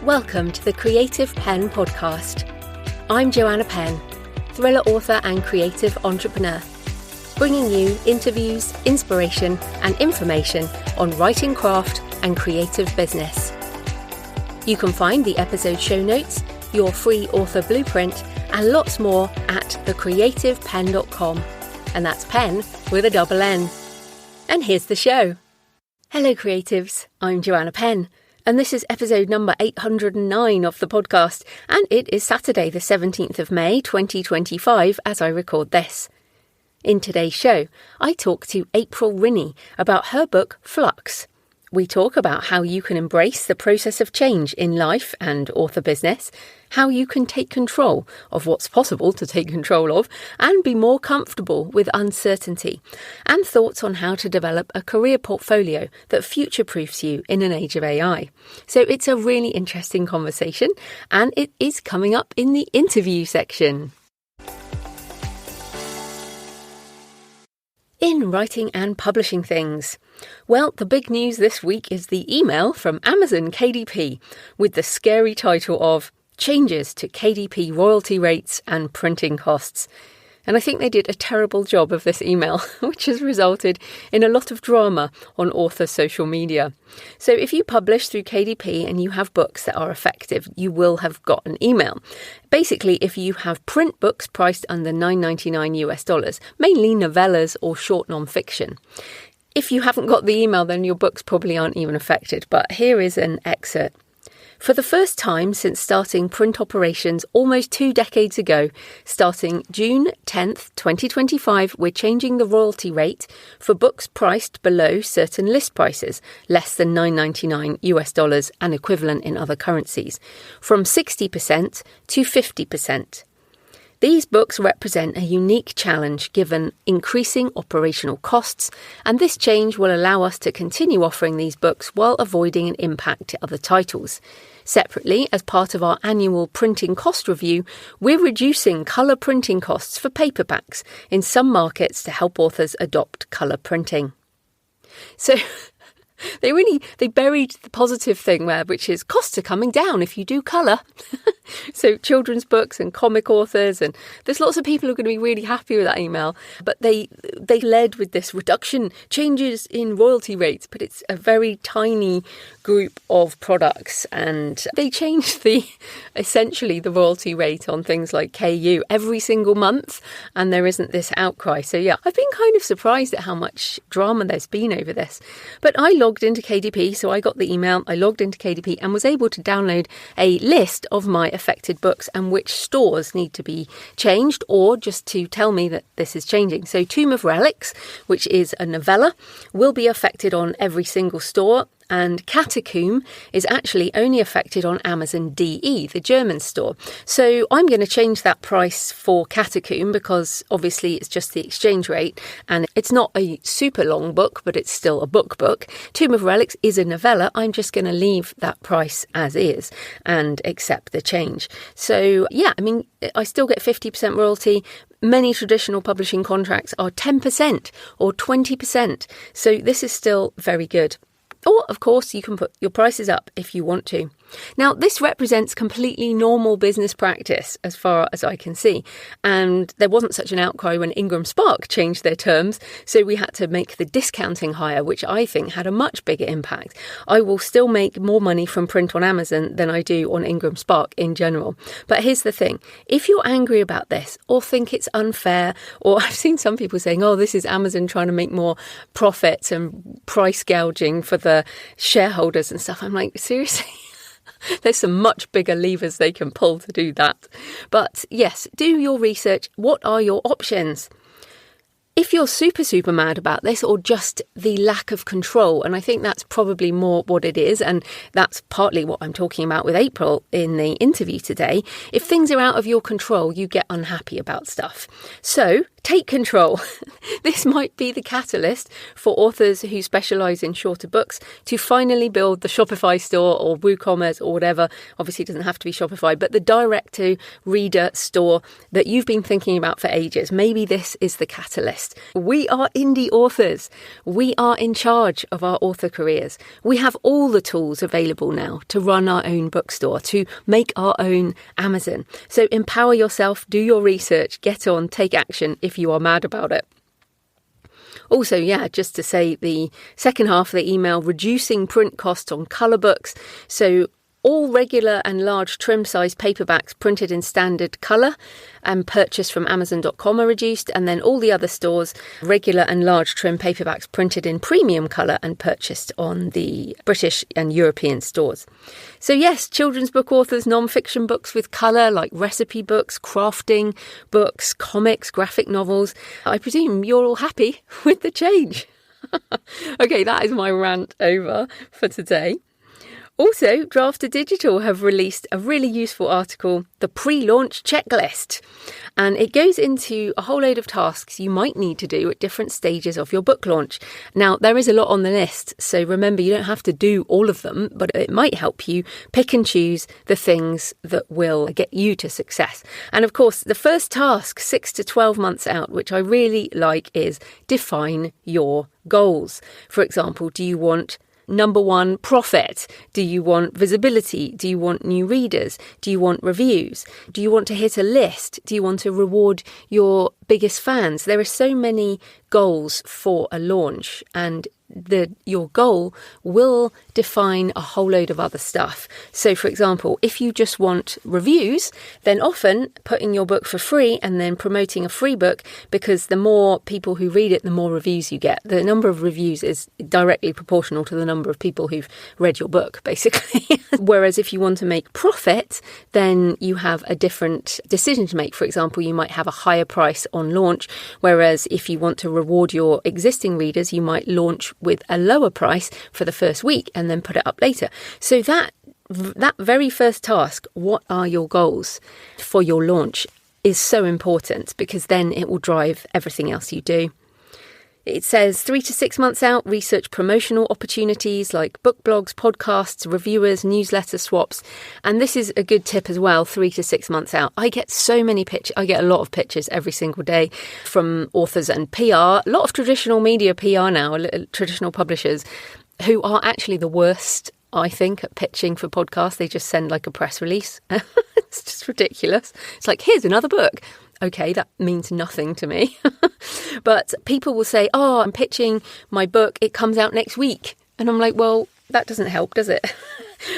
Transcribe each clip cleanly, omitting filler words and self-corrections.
Welcome to the Creative Penn podcast. I'm Joanna Penn, thriller author and creative entrepreneur, bringing you interviews, inspiration and information on writing craft and creative business. You can find the episode show notes, your free author blueprint and lots more at thecreativepenn.com, and that's Penn with a double N. And here's the show. Hello creatives, I'm Joanna Penn. And this is episode number 809 of the podcast, and it is Saturday the 17th of May 2025 as I record this. In today's show, I talk to April Rinne about her book Flux. We talk about how you can embrace the process of change in life and author business, how you can take control of what's possible to take control of and be more comfortable with uncertainty, and thoughts on how to develop a career portfolio that future-proofs you in an age of AI. So it's a really interesting conversation, and it is coming up in the interview section. In writing and publishing things. Well, the big news this week is the email from Amazon KDP with the scary title of Changes to KDP Royalty Rates and Printing Costs. And I think they did a terrible job of this email, which has resulted in a lot of drama on author social media. So if you publish through KDP and you have books that are effective, you will have got an email. Basically, if you have print books priced under $9.99 US, mainly novellas or short non-fiction. If you haven't got the email, then your books probably aren't even affected. But here is an excerpt. For the first time since starting print operations almost 2 decades ago, starting June 10th, 2025, we're changing the royalty rate for books priced below certain list prices, less than $9.99 US and equivalent in other currencies, from 60% to 50%. These books represent a unique challenge given increasing operational costs, and this change will allow us to continue offering these books while avoiding an impact to other titles. Separately, as part of our annual printing cost review, we're reducing colour printing costs for paperbacks in some markets to help authors adopt colour printing. So They buried the positive thing there, which is costs are coming down if you do colour. So children's books and comic authors, and there's lots of people who are going to be really happy with that email. But they led with this reduction, changes in royalty rates, but it's a very tiny group of products, and they changed essentially the royalty rate on things like KU every single month, and there isn't this outcry. So yeah, I've been kind of surprised at how much drama there's been over this. But I logged into KDP, so I got the email, I logged into KDP and was able to download a list of my affected books and which stores need to be changed, or just to tell me that this is changing. So Tomb of Relics, which is a novella, will be affected on every single store. And Catacomb is actually only affected on Amazon DE, the German store. So I'm going to change that price for Catacomb because obviously it's just the exchange rate and it's not a super long book, but it's still a book. Tomb of Relics is a novella. I'm just going to leave that price as is and accept the change. So yeah, I mean, I still get 50% royalty. Many traditional publishing contracts are 10% or 20%. So this is still very good. Or, of course, you can put your prices up if you want to. Now, this represents completely normal business practice as far as I can see. And there wasn't such an outcry when Ingram Spark changed their terms, so we had to make the discounting higher, which I think had a much bigger impact. I will still make more money from print on Amazon than I do on Ingram Spark in general. But here's the thing. If you're angry about this or think it's unfair, or I've seen some people saying, oh, this is Amazon trying to make more profits and price gouging for the shareholders and stuff. I'm like, seriously? There's some much bigger levers they can pull to do that. But yes, do your research. What are your options? If you're super mad about this, or just the lack of control, and I think that's probably more what it is, and that's partly what I'm talking about with April in the interview today, if things are out of your control, you get unhappy about stuff. So take control. This might be the catalyst for authors who specialise in shorter books to finally build the Shopify store or WooCommerce or whatever. Obviously, it doesn't have to be Shopify, but the direct-to-reader store that you've been thinking about for ages. Maybe this is the catalyst. We are indie authors. We are in charge of our author careers. We have all the tools available now to run our own bookstore, to make our own Amazon. So empower yourself, do your research, get on, take action if you are mad about it. Also, just to say the second half of the email, reducing print costs on colour books. So all regular and large trim size paperbacks printed in standard colour and purchased from Amazon.com are reduced. And then all the other stores, regular and large trim paperbacks printed in premium colour and purchased on the British and European stores. So yes, children's book authors, non-fiction books with colour like recipe books, crafting books, comics, graphic novels. I presume you're all happy with the change. Okay, that is my rant over for today. Also, Draft Digital have released a really useful article, the pre-launch checklist. And it goes into a whole load of tasks you might need to do at different stages of your book launch. Now, there is a lot on the list, so remember you don't have to do all of them, but it might help you pick and choose the things that will get you to success. And of course, the first task, 6 to 12 months out, which I really like, is define your goals. For example, do you want number one, profit? Do you want visibility? Do you want new readers? Do you want reviews? Do you want to hit a list? Do you want to reward your biggest fans? There are so many goals for a launch, and your goal will define a whole load of other stuff. So, for example, if you just want reviews, then often putting your book for free and then promoting a free book, because the more people who read it, the more reviews you get. The number of reviews is directly proportional to the number of people who've read your book, basically. Whereas if you want to make profit, then you have a different decision to make. For example, you might have a higher price on launch, whereas if you want to reward your existing readers, you might launch with a lower price for the first week and then put it up later. So that very first task, what are your goals for your launch, is so important, because then it will drive everything else you do. It says 3 to 6 months out, research promotional opportunities like book blogs, podcasts, reviewers, newsletter swaps. And this is a good tip as well, 3 to 6 months out. I get so many pitches. I get a lot of pitches every single day from authors and PR, a lot of traditional media PR now, traditional publishers, who are actually the worst, I think, at pitching for podcasts. They just send like a press release. It's just ridiculous. It's like, here's another book. Okay, that means nothing to me. But people will say, oh, I'm pitching my book, it comes out next week. And I'm like, well, that doesn't help, does it?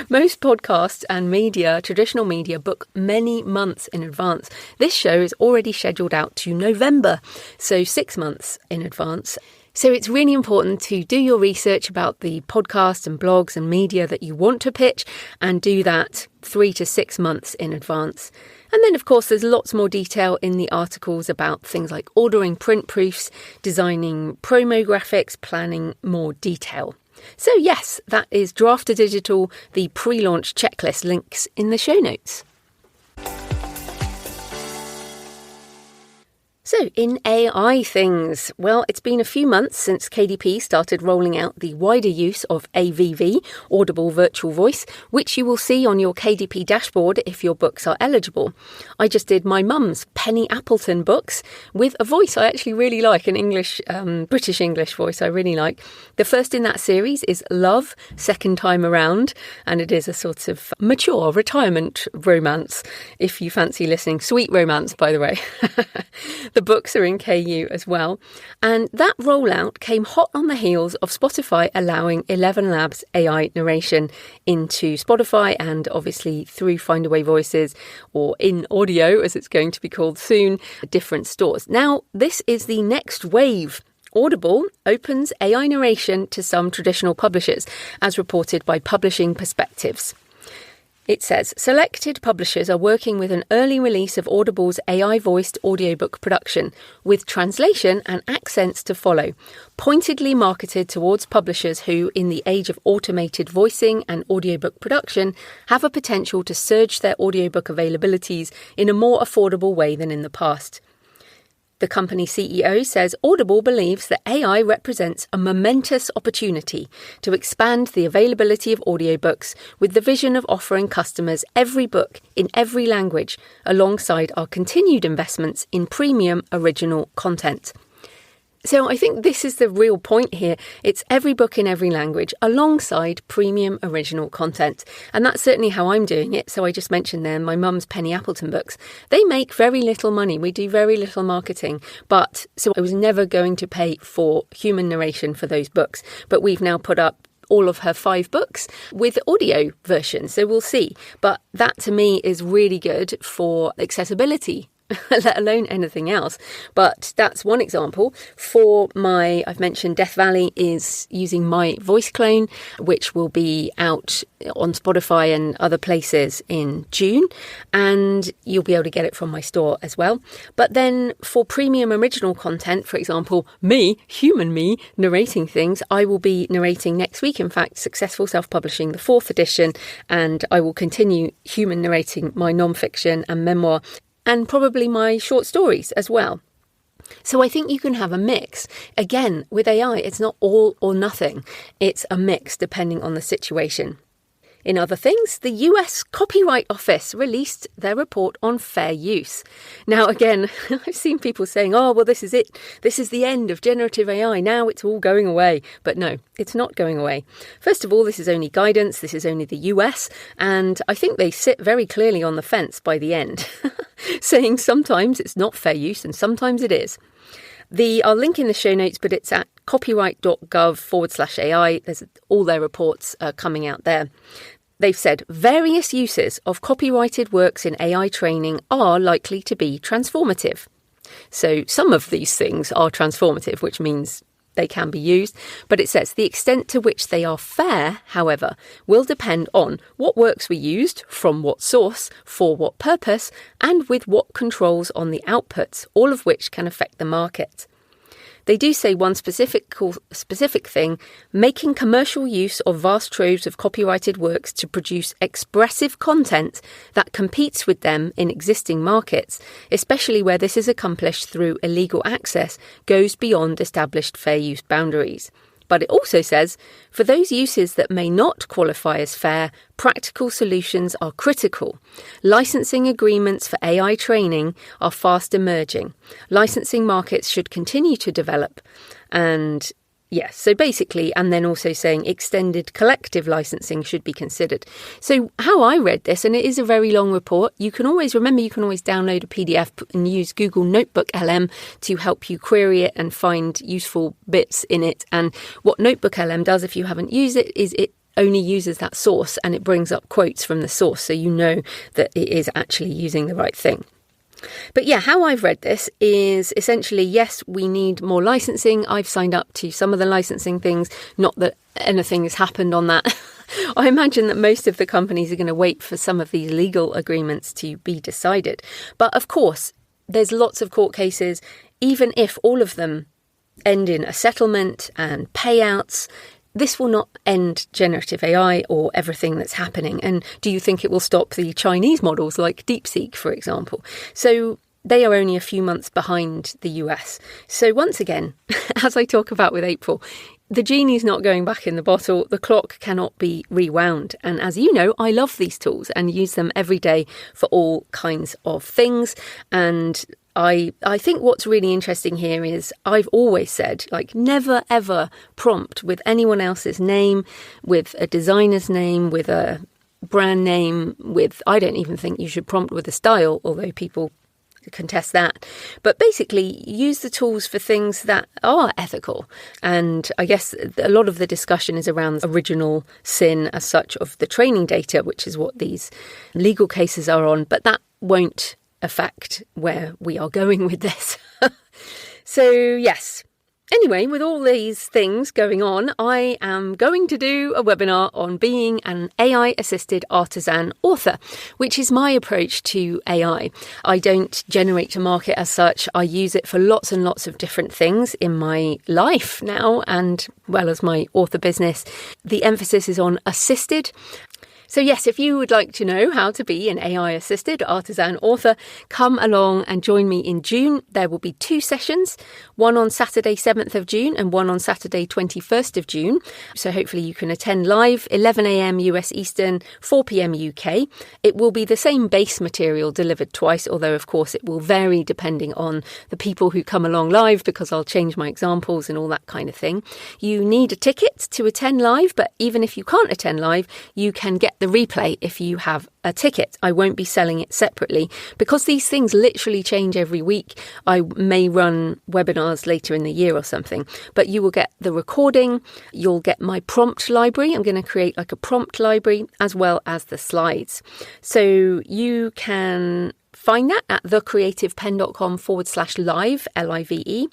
Most podcasts and media, traditional media, book many months in advance. This show is already scheduled out to November, so 6 months in advance. So it's really important to do your research about the podcasts and blogs and media that you want to pitch, and do that 3 to 6 months in advance. And then, of course, there's lots more detail in the articles about things like ordering print proofs, designing promo graphics, planning more detail. So yes, that is Draft Digital, the pre-launch checklist. Links in the show notes. So, in AI things, well, it's been a few months since KDP started rolling out the wider use of AVV, Audible Virtual Voice, which you will see on your KDP dashboard if your books are eligible. I just did my mum's Penny Appleton books with a voice I actually really like, an English, British English voice I really like. The first in that series is Love, Second Time Around, and it is a sort of mature retirement romance, if you fancy listening. Sweet romance, by the way. The books are in KU as well. And that rollout came hot on the heels of Spotify allowing 11 Labs AI narration into Spotify, and obviously through Findaway Voices, or in audio as it's going to be called soon, different stores. Now, this is the next wave. Audible opens AI narration to some traditional publishers, as reported by Publishing Perspectives. It says, selected publishers are working with an early release of Audible's AI-voiced audiobook production, with translation and accents to follow, pointedly marketed towards publishers who, in the age of automated voicing and audiobook production, have a potential to surge their audiobook availabilities in a more affordable way than in the past. The company CEO says Audible believes that AI represents a momentous opportunity to expand the availability of audiobooks with the vision of offering customers every book in every language alongside our continued investments in premium original content. So I think this is the real point here. It's every book in every language alongside premium original content. And that's certainly how I'm doing it. So I just mentioned there my mum's Penny Appleton books. They make very little money. We do very little marketing. So I was never going to pay for human narration for those books. But we've now put up all of her 5 books with audio versions. So we'll see. But that to me is really good for accessibility, let alone anything else. But that's one example. I've mentioned Death Valley is using my voice clone, which will be out on Spotify and other places in June. And you'll be able to get it from my store as well. But then for premium original content, for example, human me, narrating things, I will be narrating next week. In fact, Successful Self-Publishing, the 4th edition. And I will continue human narrating my non-fiction and memoir, and probably my short stories as well. So I think you can have a mix. Again, with AI, it's not all or nothing. It's a mix depending on the situation. In other things, the US Copyright Office released their report on fair use. Now, again, I've seen people saying, oh, well, this is it. This is the end of generative AI. Now it's all going away. But no, it's not going away. First of all, this is only guidance. This is only the US. And I think they sit very clearly on the fence by the end, saying sometimes it's not fair use and sometimes it is. I'll link in the show notes, but it's at copyright.gov/AI. There's all their reports coming out there. They've said various uses of copyrighted works in AI training are likely to be transformative. So some of these things are transformative, which means they can be used. But it says the extent to which they are fair, however, will depend on what works were used, from what source, for what purpose, and with what controls on the outputs, all of which can affect the market. They do say one specific thing, making commercial use of vast troves of copyrighted works to produce expressive content that competes with them in existing markets, especially where this is accomplished through illegal access, goes beyond established fair use boundaries. But it also says, for those uses that may not qualify as fair, practical solutions are critical. Licensing agreements for AI training are fast emerging. Licensing markets should continue to develop. And yes, so basically, and then also saying extended collective licensing should be considered. So how I read this, and it is a very long report, you can always download a PDF and use Google Notebook LM to help you query it and find useful bits in it. And what Notebook LM does, if you haven't used it, is it only uses that source and it brings up quotes from the source, so you know that it is actually using the right thing. But yeah, how I've read this is essentially, yes, we need more licensing. I've signed up to some of the licensing things, not that anything has happened on that. I imagine that most of the companies are going to wait for some of these legal agreements to be decided. But of course, there's lots of court cases, even if all of them end in a settlement and payouts. This will not end generative AI or everything that's happening. And do you think it will stop the Chinese models like DeepSeek, for example? So they are only a few months behind the US. So once again, as I talk about with April, the genie's not going back in the bottle. The clock cannot be rewound. And as you know, I love these tools and use them every day for all kinds of things. And I think what's really interesting here is I've always said, never, ever prompt with anyone else's name, with a designer's name, with a brand name, I don't even think you should prompt with a style, although people contest that. But basically, use the tools for things that are ethical. And I guess a lot of the discussion is around the original sin as such of the training data, which is what these legal cases are on. But that won't affect where we are going with this. So yes. Anyway, with all these things going on, I am going to do a webinar on being an AI-assisted artisan author, which is my approach to AI. I don't generate to market as such. I use it for lots and lots of different things in my life now, and well as my author business. The emphasis is on assisted. So yes, if you would like to know how to be an AI-assisted artisan author, come along and join me in June. There will be 2 sessions, one on Saturday 7th of June and one on Saturday 21st of June. So hopefully you can attend live, 11 a.m. US Eastern, 4 p.m. UK. It will be the same base material delivered twice, although of course it will vary depending on the people who come along live, because I'll change my examples and all that kind of thing. You need a ticket to attend live, but even if you can't attend live, you can get the replay if you have a ticket. I won't be selling it separately because these things literally change every week. I may run webinars later in the year or something, but you will get the recording. You'll get my prompt library. I'm going to create like a prompt library as well as the slides. So you can find that at thecreativepenn.com/live, LIVE.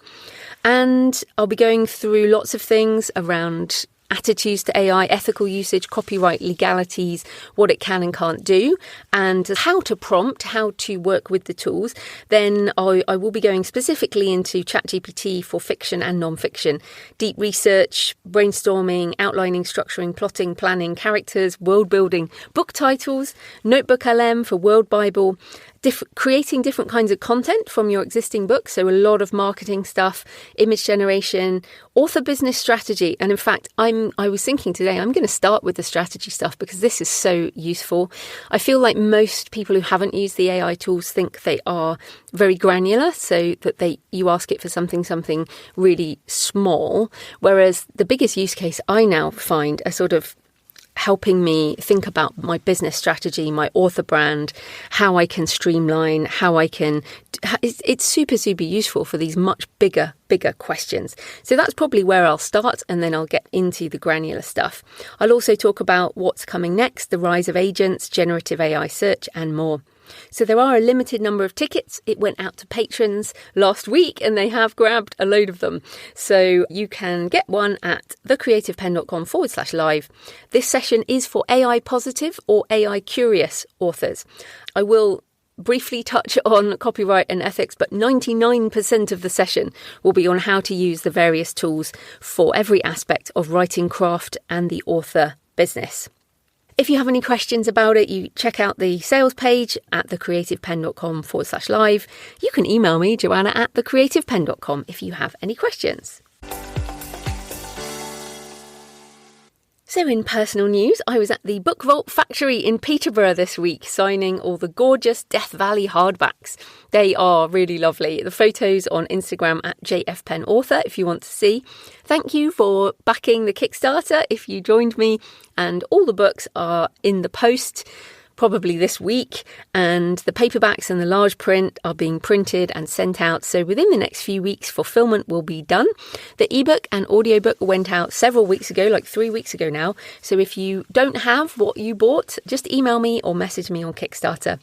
And I'll be going through lots of things around attitudes to AI, ethical usage, copyright, legalities, what it can and can't do, and how to prompt, how to work with the tools. Then I will be going specifically into ChatGPT for fiction and non-fiction, deep research, brainstorming, outlining, structuring, plotting, planning, characters, world building, book titles, Notebook LM for World Bible, creating different kinds of content from your existing books. So a lot of marketing stuff, image generation, author business strategy. And in fact, I was thinking today, I'm going to start with the strategy stuff because this is so useful. I feel like most people who haven't used the AI tools think they are very granular, so that you ask it for something really small. Whereas the biggest use case I now find are sort of helping me think about my business strategy, my author brand, how I can streamline, it's super, super useful for these much bigger questions. So that's probably where I'll start, and then I'll get into the granular stuff. I'll also talk about what's coming next, the rise of agents, generative AI search, and more. So there are a limited number of tickets. It went out to patrons last week and they have grabbed a load of them. So you can get one at thecreativepenn.com/live. This session is for AI positive or AI curious authors. I will briefly touch on copyright and ethics, but 99% of the session will be on how to use the various tools for every aspect of writing craft and the author business. If you have any questions about it, you check out the sales page at thecreativepenn.com/live. You can email me, Joanna at thecreativepenn.com, if you have any questions. So in personal news, I was at the Book Vault Factory in Peterborough this week, signing all the gorgeous Death Valley hardbacks. They are really lovely. The photos on Instagram at JFPennAuthor if you want to see. Thank you for backing the Kickstarter if you joined me, and all the books are in the post probably this week, and the paperbacks and the large print are being printed and sent out. So within the next few weeks, fulfillment will be done. The ebook and audiobook went out several weeks ago, like 3 weeks ago now. So if you don't have what you bought, just email me or message me on Kickstarter.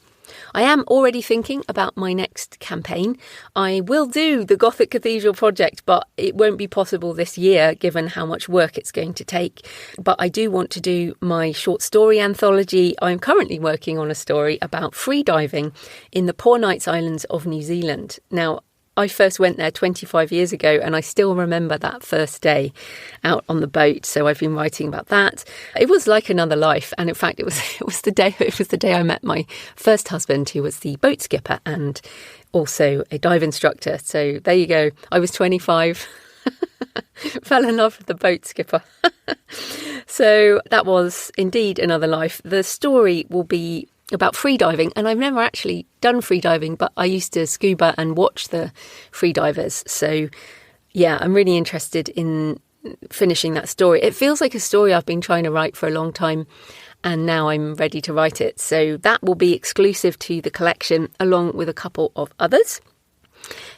I am already thinking about my next campaign. I will do the Gothic Cathedral project, but it won't be possible this year given how much work it's going to take. But I do want to do my short story anthology. I'm currently working on a story about freediving in the Poor Knights Islands of New Zealand. Now, I first went there 25 years ago and I still remember that first day out on the boat. So I've been writing about that. It was like another life. And in fact, it was the day I met my first husband, who was the boat skipper and also a dive instructor. So there you go. I was 25, fell in love with the boat skipper. So that was indeed another life. The story will be about freediving, and I've never actually done freediving, but I used to scuba and watch the freedivers. So yeah, I'm really interested in finishing that story. It feels like a story I've been trying to write for a long time, and now I'm ready to write it. So that will be exclusive to the collection along with a couple of others.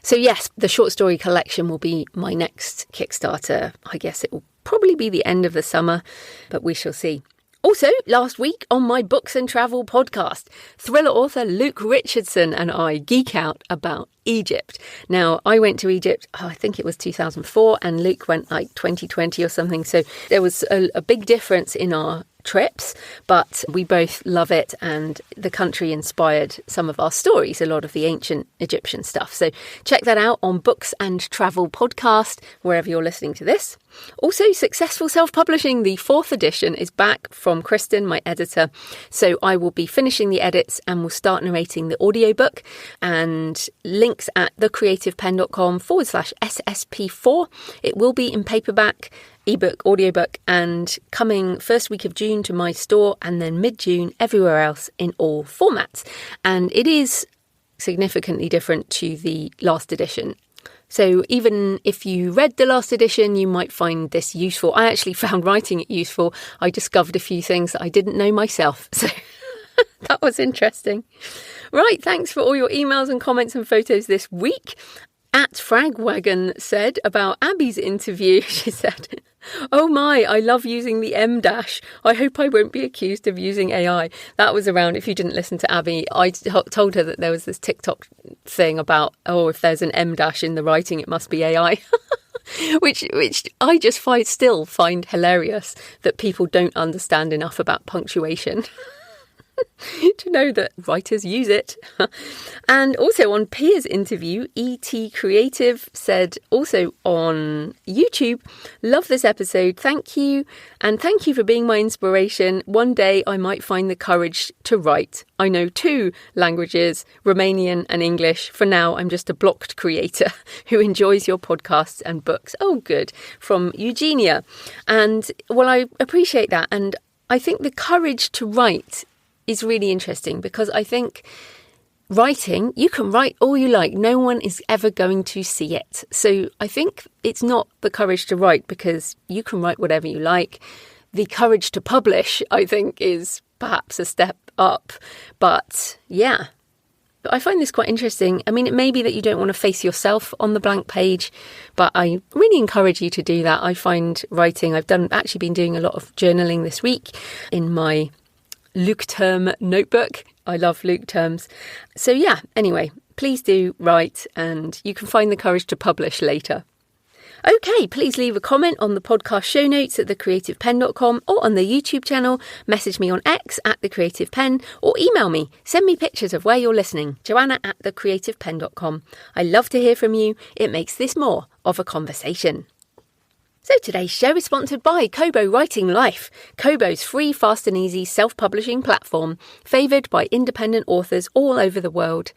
So yes, the short story collection will be my next Kickstarter. I guess it will probably be the end of the summer, but we shall see. Also, last week on my Books and Travel podcast, thriller author Luke Richardson and I geek out about Egypt. Now, I went to Egypt, I think it was 2004, and Luke went like 2020 or something. So there was a big difference in our trips, but we both love it, and the country inspired some of our stories, a lot of the ancient Egyptian stuff. So check that out on Books and Travel Podcast, wherever you're listening to this. Also, Successful Self-Publishing, the 4th edition, is back from Kristen, my editor. So I will be finishing the edits and will start narrating the audiobook, and links at thecreativepenn.com/SSP4. It will be in paperback, ebook, audiobook, and coming first week of June to my store, and then mid-June everywhere else in all formats. And it is significantly different to the last edition. So even if you read the last edition, you might find this useful. I actually found writing it useful. I discovered a few things that I didn't know myself. So that was interesting. Right, thanks for all your emails and comments and photos this week. At Fragwagon said about Abby's interview, she said, "Oh my, I love using the M dash. I hope I won't be accused of using AI." That was around, if you didn't listen to Abby, I told her that there was this TikTok thing about, if there's an M dash in the writing, it must be AI. which I just still find hilarious, that people don't understand enough about punctuation to know that writers use it. And also on Pia's interview, E.T. Creative said, also on YouTube, "Love this episode. Thank you. And thank you for being my inspiration. One day I might find the courage to write. I know 2 languages, Romanian and English. For now, I'm just a blocked creator who enjoys your podcasts and books." Oh, good. From Eugenia. And well, I appreciate that. And I think the courage to write is really interesting, because I think writing, you can write all you like. No one is ever going to see it. So I think it's not the courage to write, because you can write whatever you like. The courage to publish, I think, is perhaps a step up. But yeah, I find this quite interesting. I mean, it may be that you don't want to face yourself on the blank page, but I really encourage you to do that. I find writing, I've actually been doing a lot of journaling this week in my Luke term notebook. I love Luke terms. So yeah, anyway, please do write, and you can find the courage to publish later. Okay, please leave a comment on the podcast show notes at thecreativepenn.com or on the YouTube channel. Message me on X at thecreativepenn, or email me. Send me pictures of where you're listening. Joanna at thecreativepenn.com. I love to hear from you. It makes this more of a conversation. So today's show is sponsored by Kobo Writing Life, Kobo's free, fast and easy self-publishing platform, favoured by independent authors all over the world.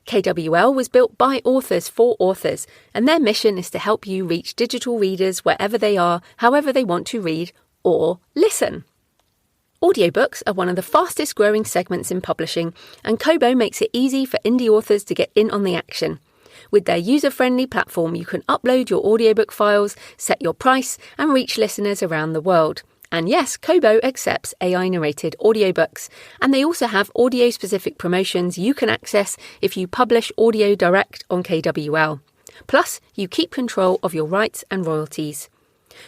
KWL was built by authors for authors, and their mission is to help you reach digital readers wherever they are, however they want to read or listen. Audiobooks are one of the fastest growing segments in publishing, and Kobo makes it easy for indie authors to get in on the action. With their user-friendly platform, you can upload your audiobook files, set your price, and reach listeners around the world. And yes, Kobo accepts AI-narrated audiobooks. And they also have audio-specific promotions you can access if you publish audio direct on KWL. Plus, you keep control of your rights and royalties.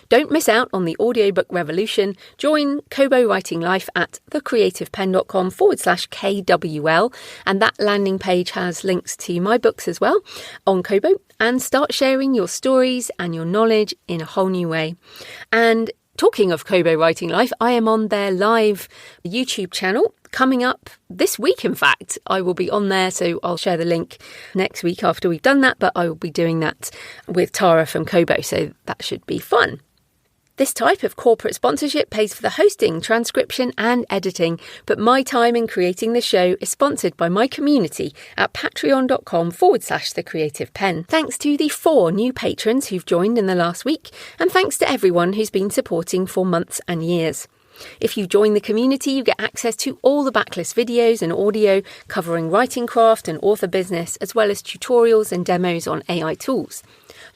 Don't miss out on the audiobook revolution. Join Kobo Writing Life at thecreativepenn.com/KWL, and that landing page has links to my books as well on Kobo, and start sharing your stories and your knowledge in a whole new way. And talking of Kobo Writing Life, I am on their live YouTube channel coming up this week. In fact, I will be on there, so I'll share the link next week after we've done that, but I will be doing that with Tara from Kobo, so that should be fun. This type of corporate sponsorship pays for the hosting, transcription and editing, but my time in creating the show is sponsored by my community at patreon.com/thecreativepenn. Thanks to the 4 new patrons who've joined in the last week, and thanks to everyone who's been supporting for months and years. If you join the community, you get access to all the backlist videos and audio covering writing craft and author business, as well as tutorials and demos on AI tools.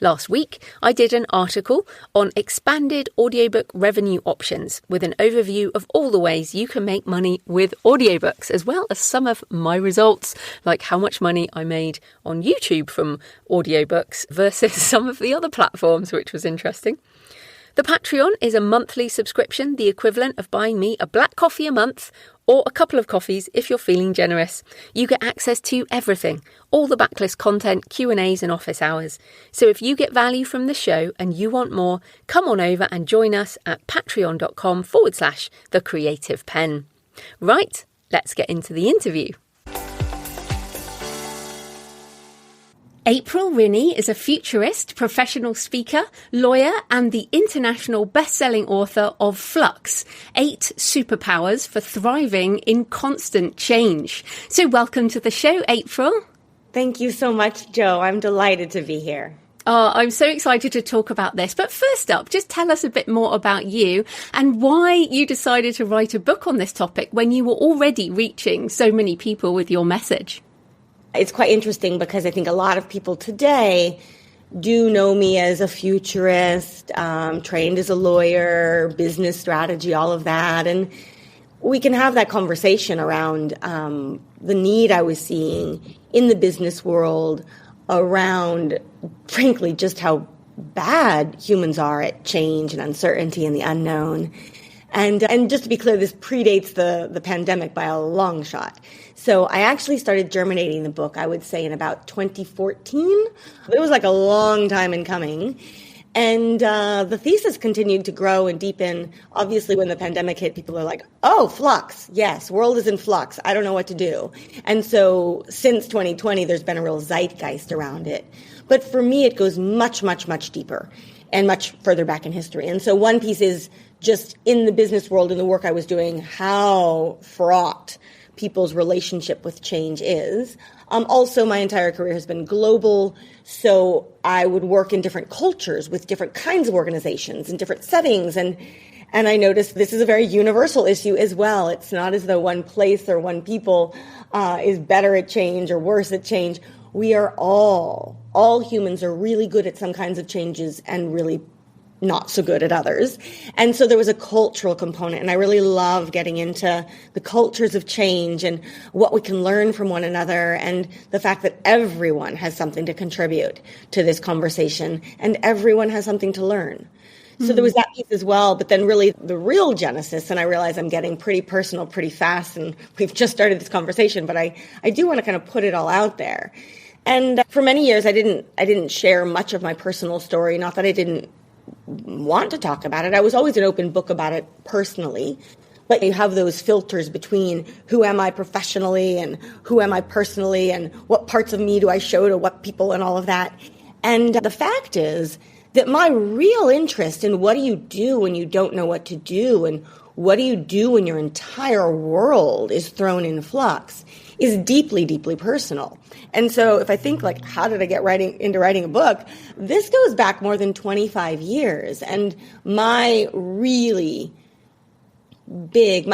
Last week, I did an article on expanded audiobook revenue options with an overview of all the ways you can make money with audiobooks, as well as some of my results, like how much money I made on YouTube from audiobooks versus some of the other platforms, which was interesting. The Patreon is a monthly subscription, the equivalent of buying me a black coffee a month or a couple of coffees if you're feeling generous. You get access to everything, all the backlist content, Q&As and office hours. So if you get value from the show and you want more, come on over and join us at patreon.com/The Creative Penn. Right, let's get into the interview. April Rinne is a futurist, professional speaker, lawyer, and the international best-selling author of Flux, 8 Superpowers for Thriving in Constant Change. So welcome to the show, April. Thank you so much, Jo. I'm delighted to be here. Oh, I'm so excited to talk about this. But first up, just tell us a bit more about you and why you decided to write a book on this topic when you were already reaching so many people with your message. It's quite interesting because I think a lot of people today do know me as a futurist, trained as a lawyer, business strategy, all of that. And we can have that conversation around the need I was seeing in the business world around, frankly, just how bad humans are at change and uncertainty and the unknown. And just to be clear, this predates the pandemic by a long shot. So I actually started germinating the book, I would say, in about 2014. It was like a long time in coming. And the thesis continued to grow and deepen. Obviously, when the pandemic hit, people are like, oh, flux. Yes, world is in flux. I don't know what to do. And so since 2020, there's been a real zeitgeist around it. But for me, it goes much, much, much deeper and much further back in history. And so one piece is just in the business world and the work I was doing, how fraught people's relationship with change is. Also, my entire career has been global, so I would work in different cultures with different kinds of organizations in different settings, and I noticed this is a very universal issue as well. It's not as though one place or one people is better at change or worse at change. We are all humans are really good at some kinds of changes and really not so good at others. And so there was a cultural component, and I really love getting into the cultures of change and what we can learn from one another, and the fact that everyone has something to contribute to this conversation and everyone has something to learn. So there was that piece as well, but then really the real genesis, and I realize I'm getting pretty personal pretty fast, and we've just started this conversation, but I do want to kind of put it all out there. And for many years, I didn't share much of my personal story, not that I didn't want to talk about it. I was always an open book about it personally, but you have those filters between who am I professionally and who am I personally and what parts of me do I show to what people and all of that. And the fact is that my real interest in what do you do when you don't know what to do and what do you do when your entire world is thrown in flux is deeply, deeply personal. And so if I think like, how did I get into writing a book? This goes back more than 25 years. And my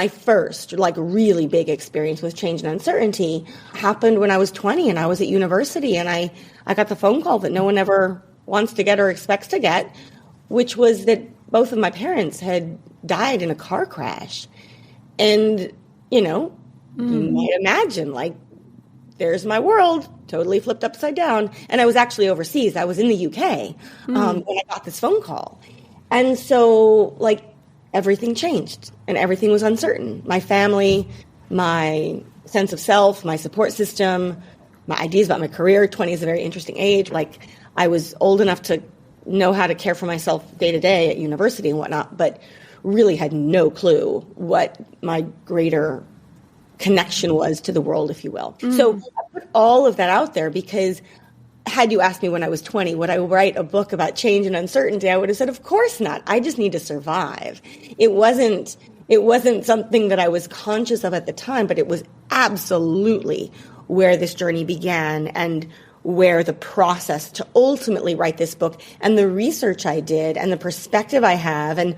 first really big experience with change and uncertainty happened when I was 20 and I was at university, and I got the phone call that no one ever wants to get or expects to get, which was that both of my parents had died in a car crash. And, you might imagine, there's my world totally flipped upside down. And I was actually overseas. I was in the UK when I got this phone call. And so, everything changed and everything was uncertain. My family, my sense of self, my support system, my ideas about my career. 20 is a very interesting age. I was old enough to know how to care for myself day to day at university and whatnot, but really had no clue what my greater connection was to the world, if you will. So I put all of that out there because had you asked me when I was 20, would I write a book about change and uncertainty? I would have said, of course not. I just need to survive. It wasn't something that I was conscious of at the time, but it was absolutely where this journey began and where the process to ultimately write this book and the research I did and the perspective I have and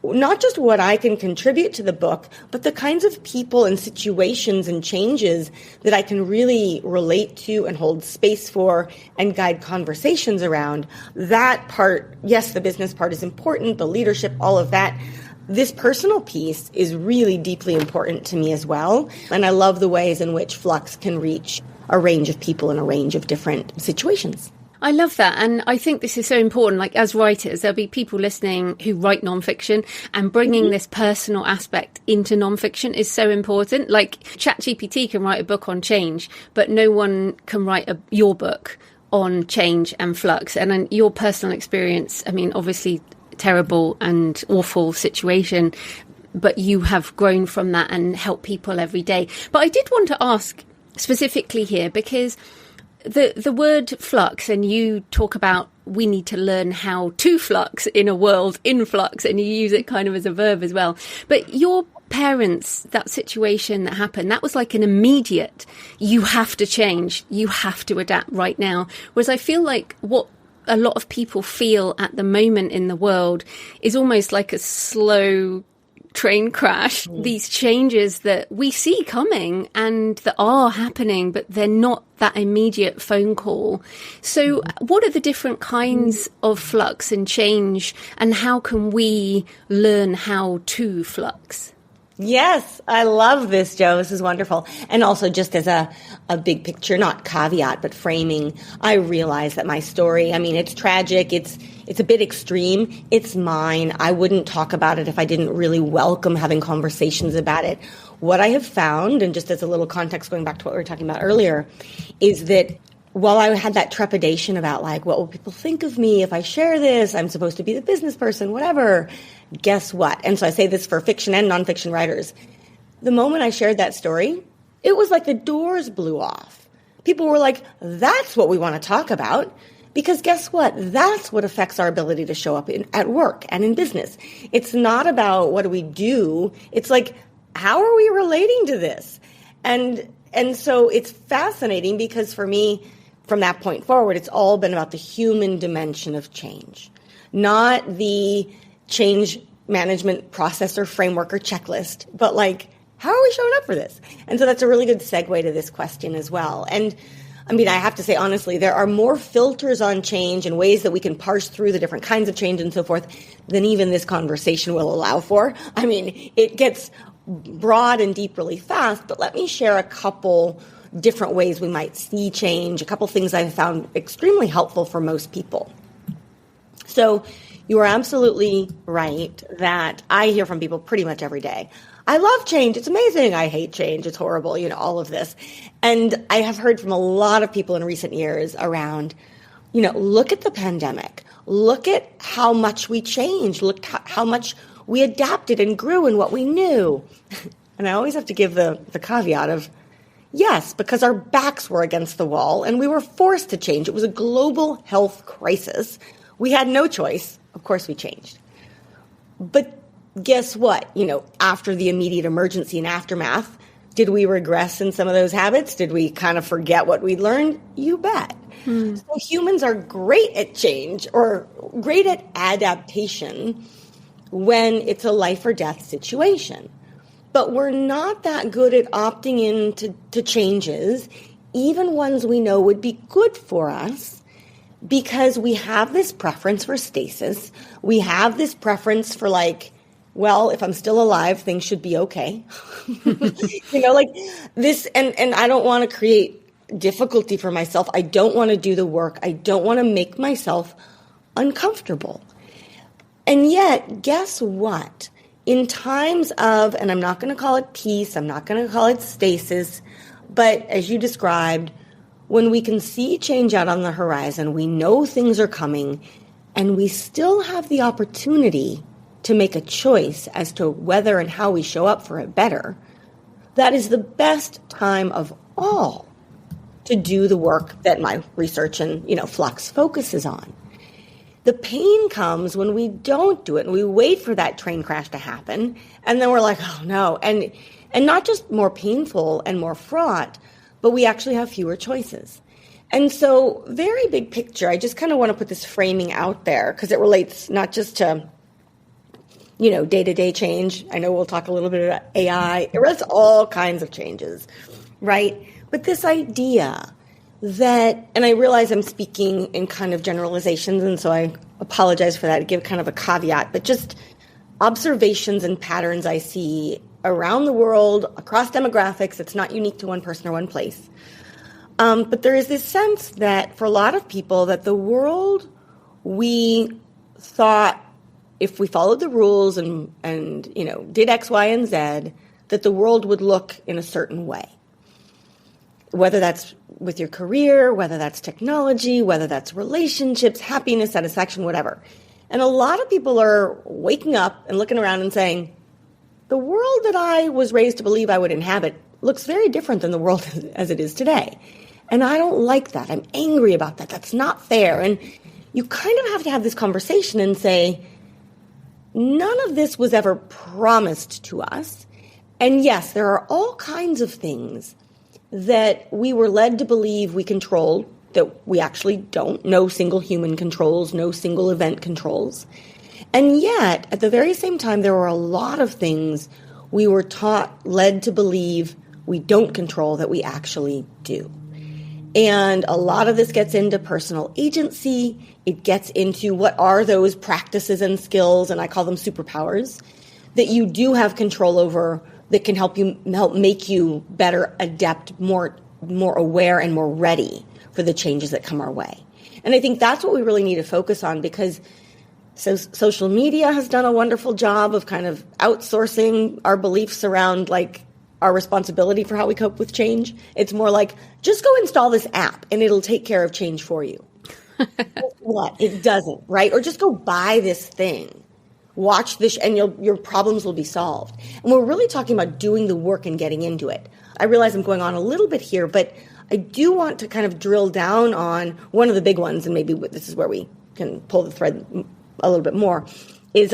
not just what I can contribute to the book, but the kinds of people and situations and changes that I can really relate to and hold space for and guide conversations around. That part, yes, the business part is important, the leadership, all of that. This personal piece is really deeply important to me as well. And I love the ways in which Flux can reach a range of people in a range of different situations. I love that. And I think this is so important. Like, as writers, there'll be people listening who write nonfiction, and bringing this personal aspect into nonfiction is so important. Like, ChatGPT can write a book on change, but no one can write your book on change and flux. And then your personal experience, I mean, obviously terrible and awful situation, but you have grown from that and help people every day. But I did want to ask specifically here, because the word flux, and you talk about we need to learn how to flux in a world in flux, and you use it kind of as a verb as well. But your parents, that situation that happened, that was like an immediate, you have to change, you have to adapt right now. Whereas I feel like what a lot of people feel at the moment in the world is almost like a slow train crash, these changes that we see coming and that are happening, but they're not that immediate phone call. So what are the different kinds of flux and change, and how can we learn how to flux? Yes, I love this, Joe. This is wonderful. And also, just as a big picture, not caveat, but framing, I realize that my story, I mean, it's tragic. It's a bit extreme. It's mine. I wouldn't talk about it if I didn't really welcome having conversations about it. What I have found, and just as a little context going back to what we were talking about earlier, is that while I had that trepidation about, like, what will people think of me if I share this? I'm supposed to be the business person, whatever. Guess what? And so I say this for fiction and nonfiction writers. The moment I shared that story, it was like the doors blew off. People were like, that's what we want to talk about. Because guess what? That's what affects our ability to show up at work and in business. It's not about what do we do. It's like, how are we relating to this? And so it's fascinating, because for me, from that point forward, it's all been about the human dimension of change, not the change management process or framework or checklist, but like, how are we showing up for this? And so that's a really good segue to this question as well. And I mean, I have to say, honestly, there are more filters on change and ways that we can parse through the different kinds of change and so forth than even this conversation will allow for. I mean, it gets broad and deep really fast, but let me share a couple different ways we might see change, a couple things I've found extremely helpful for most people. So you are absolutely right that I hear from people pretty much every day. I love change. It's amazing. I hate change. It's horrible. All of this. And I have heard from a lot of people in recent years around, look at the pandemic. Look at how much we changed. Look how much we adapted and grew in what we knew. And I always have to give the caveat of, yes, because our backs were against the wall and we were forced to change. It was a global health crisis. We had no choice. Of course we changed. But guess what? After the immediate emergency and aftermath, did we regress in some of those habits? Did we kind of forget what we learned? You bet. So humans are great at change, or great at adaptation, when it's a life or death situation. But we're not that good at opting into changes, even ones we know would be good for us, because we have this preference for stasis. We have this preference for, like, well, if I'm still alive, things should be okay. Like this, and I don't want to create difficulty for myself. I don't want to do the work. I don't want to make myself uncomfortable. And yet, guess what? In times of, and I'm not going to call it peace, I'm not going to call it stasis, but as you described, when we can see change out on the horizon, we know things are coming, and we still have the opportunity to make a choice as to whether and how we show up for it better, that is the best time of all to do the work that my research and, Flux focuses on. The pain comes when we don't do it and we wait for that train crash to happen, and then we're like, oh no. And not just more painful and more fraught, but we actually have fewer choices. And so, very big picture, I just kind of want to put this framing out there because it relates not just to, day-to-day change. I know we'll talk a little bit about AI. It relates to all kinds of changes, right? But this idea that, and I realize I'm speaking in kind of generalizations, and so I apologize for that, to give kind of a caveat, but just observations and patterns I see around the world, across demographics. It's not unique to one person or one place. But there is this sense that for a lot of people that the world we thought if we followed the rules and did X, Y, and Z, that the world would look in a certain way. Whether that's with your career, whether that's technology, whether that's relationships, happiness, satisfaction, whatever. And a lot of people are waking up and looking around and saying, the world that I was raised to believe I would inhabit looks very different than the world as it is today. And I don't like that. I'm angry about that. That's not fair. And you kind of have to have this conversation and say, none of this was ever promised to us. And yes, there are all kinds of things that we were led to believe we control that we actually don't. No single human controls, no single event controls. And yet, at the very same time, there were a lot of things we were led to believe we don't control that we actually do. And a lot of this gets into personal agency. It gets into what are those practices and skills, and I call them superpowers, that you do have control over that can help make you better, adept, more aware, and more ready for the changes that come our way. And I think that's what we really need to focus on, because social media has done a wonderful job of kind of outsourcing our beliefs around like our responsibility for how we cope with change. It's more like, just go install this app and it'll take care of change for you. What? It doesn't, right? Or just go buy this thing. Watch this and your problems will be solved. And we're really talking about doing the work and getting into it. I realize I'm going on a little bit here, but I do want to kind of drill down on one of the big ones, and maybe this is where we can pull the thread a little bit more, is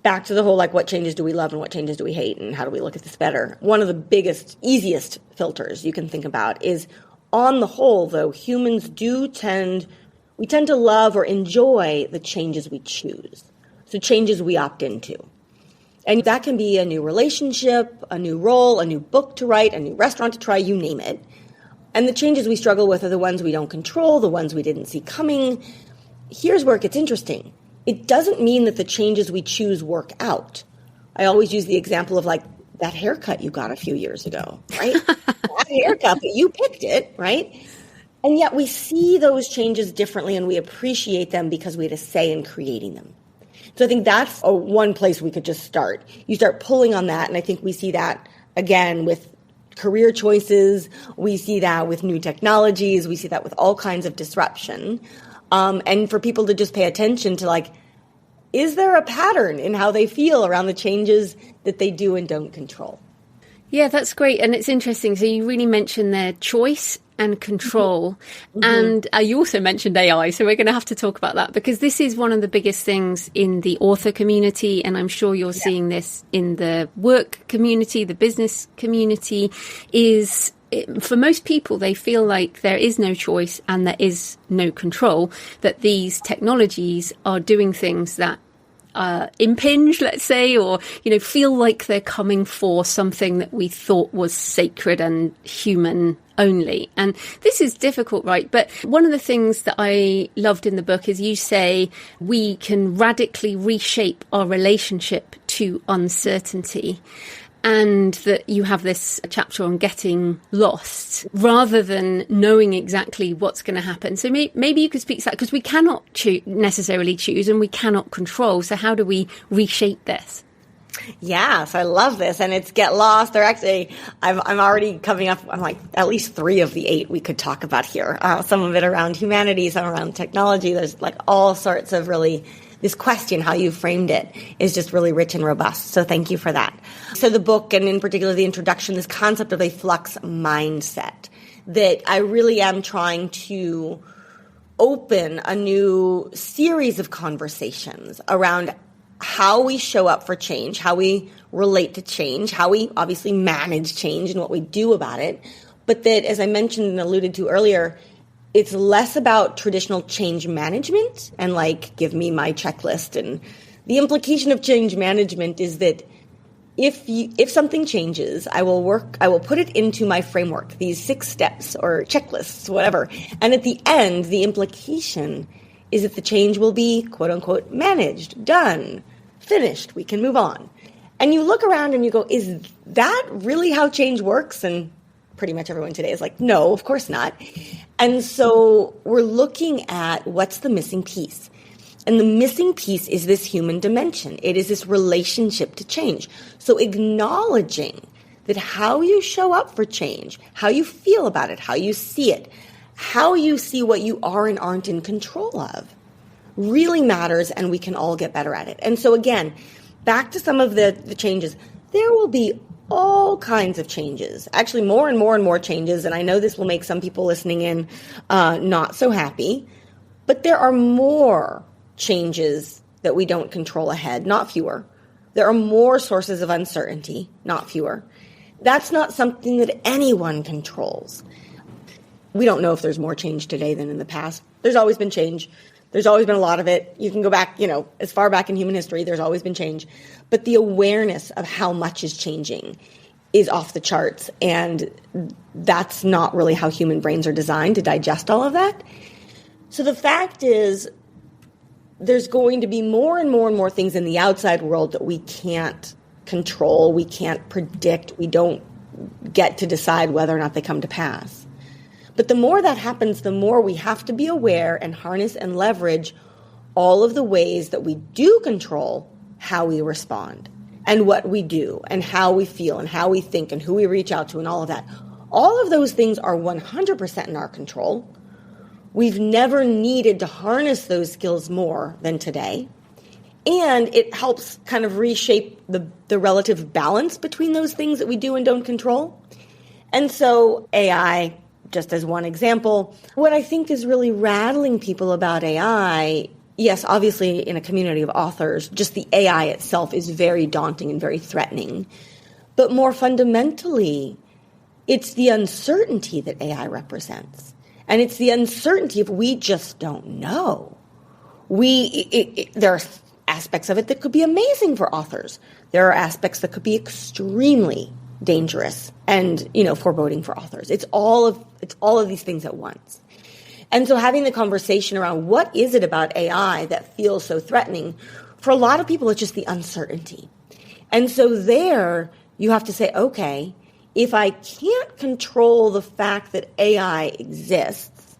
back to the whole, like, what changes do we love and what changes do we hate, and how do we look at this better? One of the biggest, easiest filters you can think about is, on the whole, though, humans we tend to love or enjoy the changes we choose. So changes we opt into. And that can be a new relationship, a new role, a new book to write, a new restaurant to try, you name it. And the changes we struggle with are the ones we don't control, the ones we didn't see coming. Here's where it gets interesting. It doesn't mean that the changes we choose work out. I always use the example of like that haircut you got a few years ago, right? That haircut, but you picked it, right? And yet we see those changes differently and we appreciate them because we had a say in creating them. So I think that's one place we could just start. You start pulling on that, and I think we see that, again, with career choices. We see that with new technologies. We see that with all kinds of disruption. And for people to just pay attention to, like, is there a pattern in how they feel around the changes that they do and don't control? Yeah, that's great. And it's interesting. So you really mentioned their choice and control. Mm-hmm. And you also mentioned AI. So we're going to have to talk about that, because this is one of the biggest things in the author community. And I'm sure you're seeing this in the work community, the business community, is for most people, they feel like there is no choice and there is no control, that these technologies are doing things that impinge, let's say, or, feel like they're coming for something that we thought was sacred and human only. And this is difficult, right? But one of the things that I loved in the book is you say we can radically reshape our relationship to uncertainty. And that you have this chapter on getting lost rather than knowing exactly what's going to happen. So maybe you could speak to that, because we cannot necessarily choose and we cannot control. So how do we reshape this? Yes, I love this. And it's get lost. They're actually, I'm already coming up on like at least 3 of the 8 we could talk about here. Some of it around humanity, some around technology. There's like all sorts of really, this question, how you framed it, is just really rich and robust. So thank you for that. So the book, and in particular the introduction, this concept of a flux mindset, that I really am trying to open a new series of conversations around how we show up for change, how we relate to change, how we obviously manage change and what we do about it. But that, as I mentioned and alluded to earlier, it's less about traditional change management and like, give me my checklist. And the implication of change management is that if something changes, I will put it into my framework, these 6 steps or checklists, whatever. And at the end, the implication is that the change will be, quote unquote, managed, done, finished, we can move on. And you look around and you go, is that really how change works? And pretty much everyone today is like, no, of course not. And so we're looking at what's the missing piece. And the missing piece is this human dimension. It is this relationship to change. So acknowledging that how you show up for change, how you feel about it, how you see it, how you see what you are and aren't in control of really matters, and we can all get better at it. And so again, back to some of the changes. There will be all kinds of changes, actually more and more and more changes. And I know this will make some people listening in not so happy, but there are more changes that we don't control ahead, not fewer. There are more sources of uncertainty, not fewer. That's not something that anyone controls. We don't know if there's more change today than in the past. There's always been change. There's always been a lot of it. You can go back, as far back in human history, there's always been change. But the awareness of how much is changing is off the charts. And that's not really how human brains are designed to digest all of that. So the fact is, there's going to be more and more and more things in the outside world that we can't control, we can't predict, we don't get to decide whether or not they come to pass. But the more that happens, the more we have to be aware and harness and leverage all of the ways that we do control how we respond and what we do and how we feel and how we think and who we reach out to and all of that. All of those things are 100% in our control. We've never needed to harness those skills more than today. And it helps kind of reshape the relative balance between those things that we do and don't control. And so AI, just as one example, what I think is really rattling people about AI, yes, obviously in a community of authors, just the AI itself is very daunting and very threatening. But more fundamentally, it's the uncertainty that AI represents. And it's the uncertainty of we just don't know. There are aspects of it that could be amazing for authors. There are aspects that could be extremely dangerous and, foreboding for authors. It's all of these things at once. And so having the conversation around what is it about AI that feels so threatening, for a lot of people, it's just the uncertainty. And so there you have to say, okay, if I can't control the fact that AI exists,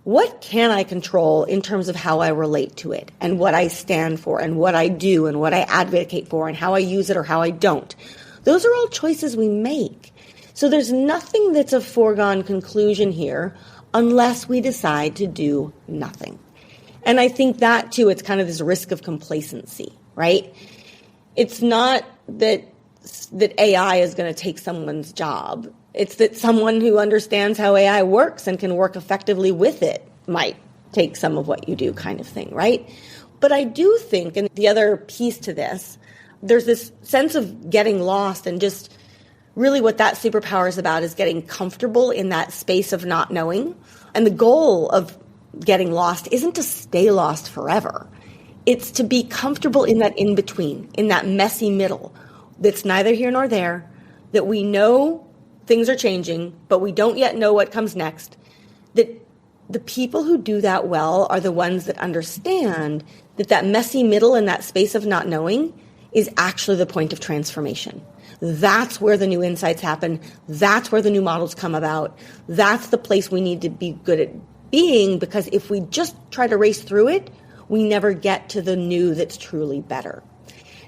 what can I control in terms of how I relate to it and what I stand for and what I do and what I advocate for and how I use it or how I don't? Those are all choices we make. So there's nothing that's a foregone conclusion here unless we decide to do nothing. And I think that, too, it's kind of this risk of complacency, right? It's not that AI is going to take someone's job. It's that someone who understands how AI works and can work effectively with it might take some of what you do kind of thing, right? But I do think, and the other piece to this, there's this sense of getting lost, and just really what that superpower is about is getting comfortable in that space of not knowing. And the goal of getting lost isn't to stay lost forever. It's to be comfortable in that in-between, in that messy middle that's neither here nor there, that we know things are changing, but we don't yet know what comes next. That the people who do that well are the ones that understand that messy middle and that space of not knowing is actually the point of transformation. That's where the new insights happen. That's where the new models come about. That's the place we need to be good at being, because if we just try to race through it, we never get to the new that's truly better.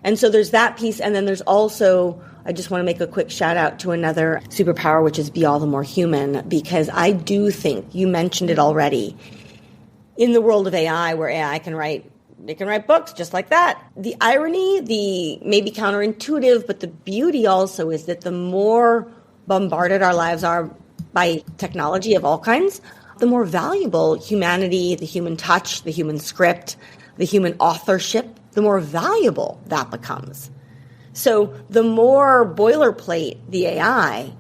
And so there's that piece. And then there's also, I just want to make a quick shout out to another superpower, which is be all the more human, because I do think, you mentioned it already, in the world of AI, where AI can write books just like that. The irony, the maybe counterintuitive, but the beauty also is that the more bombarded our lives are by technology of all kinds, the more valuable humanity, the human touch, the human script, the human authorship, the more valuable that becomes. So the more boilerplate the AI,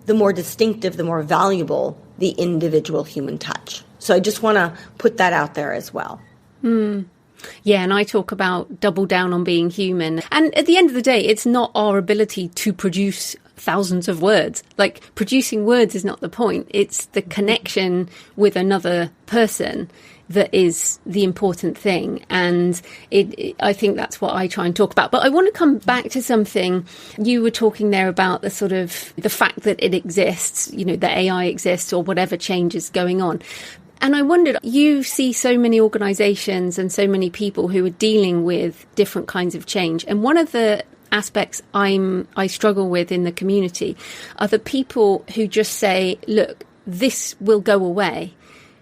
the more distinctive, the more valuable the individual human touch. So I just want to put that out there as well. Yeah, and I talk about double down on being human. And at the end of the day, it's not our ability to produce thousands of words. Like, producing words is not the point. It's the connection with another person that is the important thing. And I think that's what I try and talk about. But I want to come back to something you were talking there about, the sort of the fact that it exists, that AI exists or whatever change is going on. And I wondered, you see so many organizations and so many people who are dealing with different kinds of change. And one of the aspects I struggle with in the community are the people who just say, look, this will go away.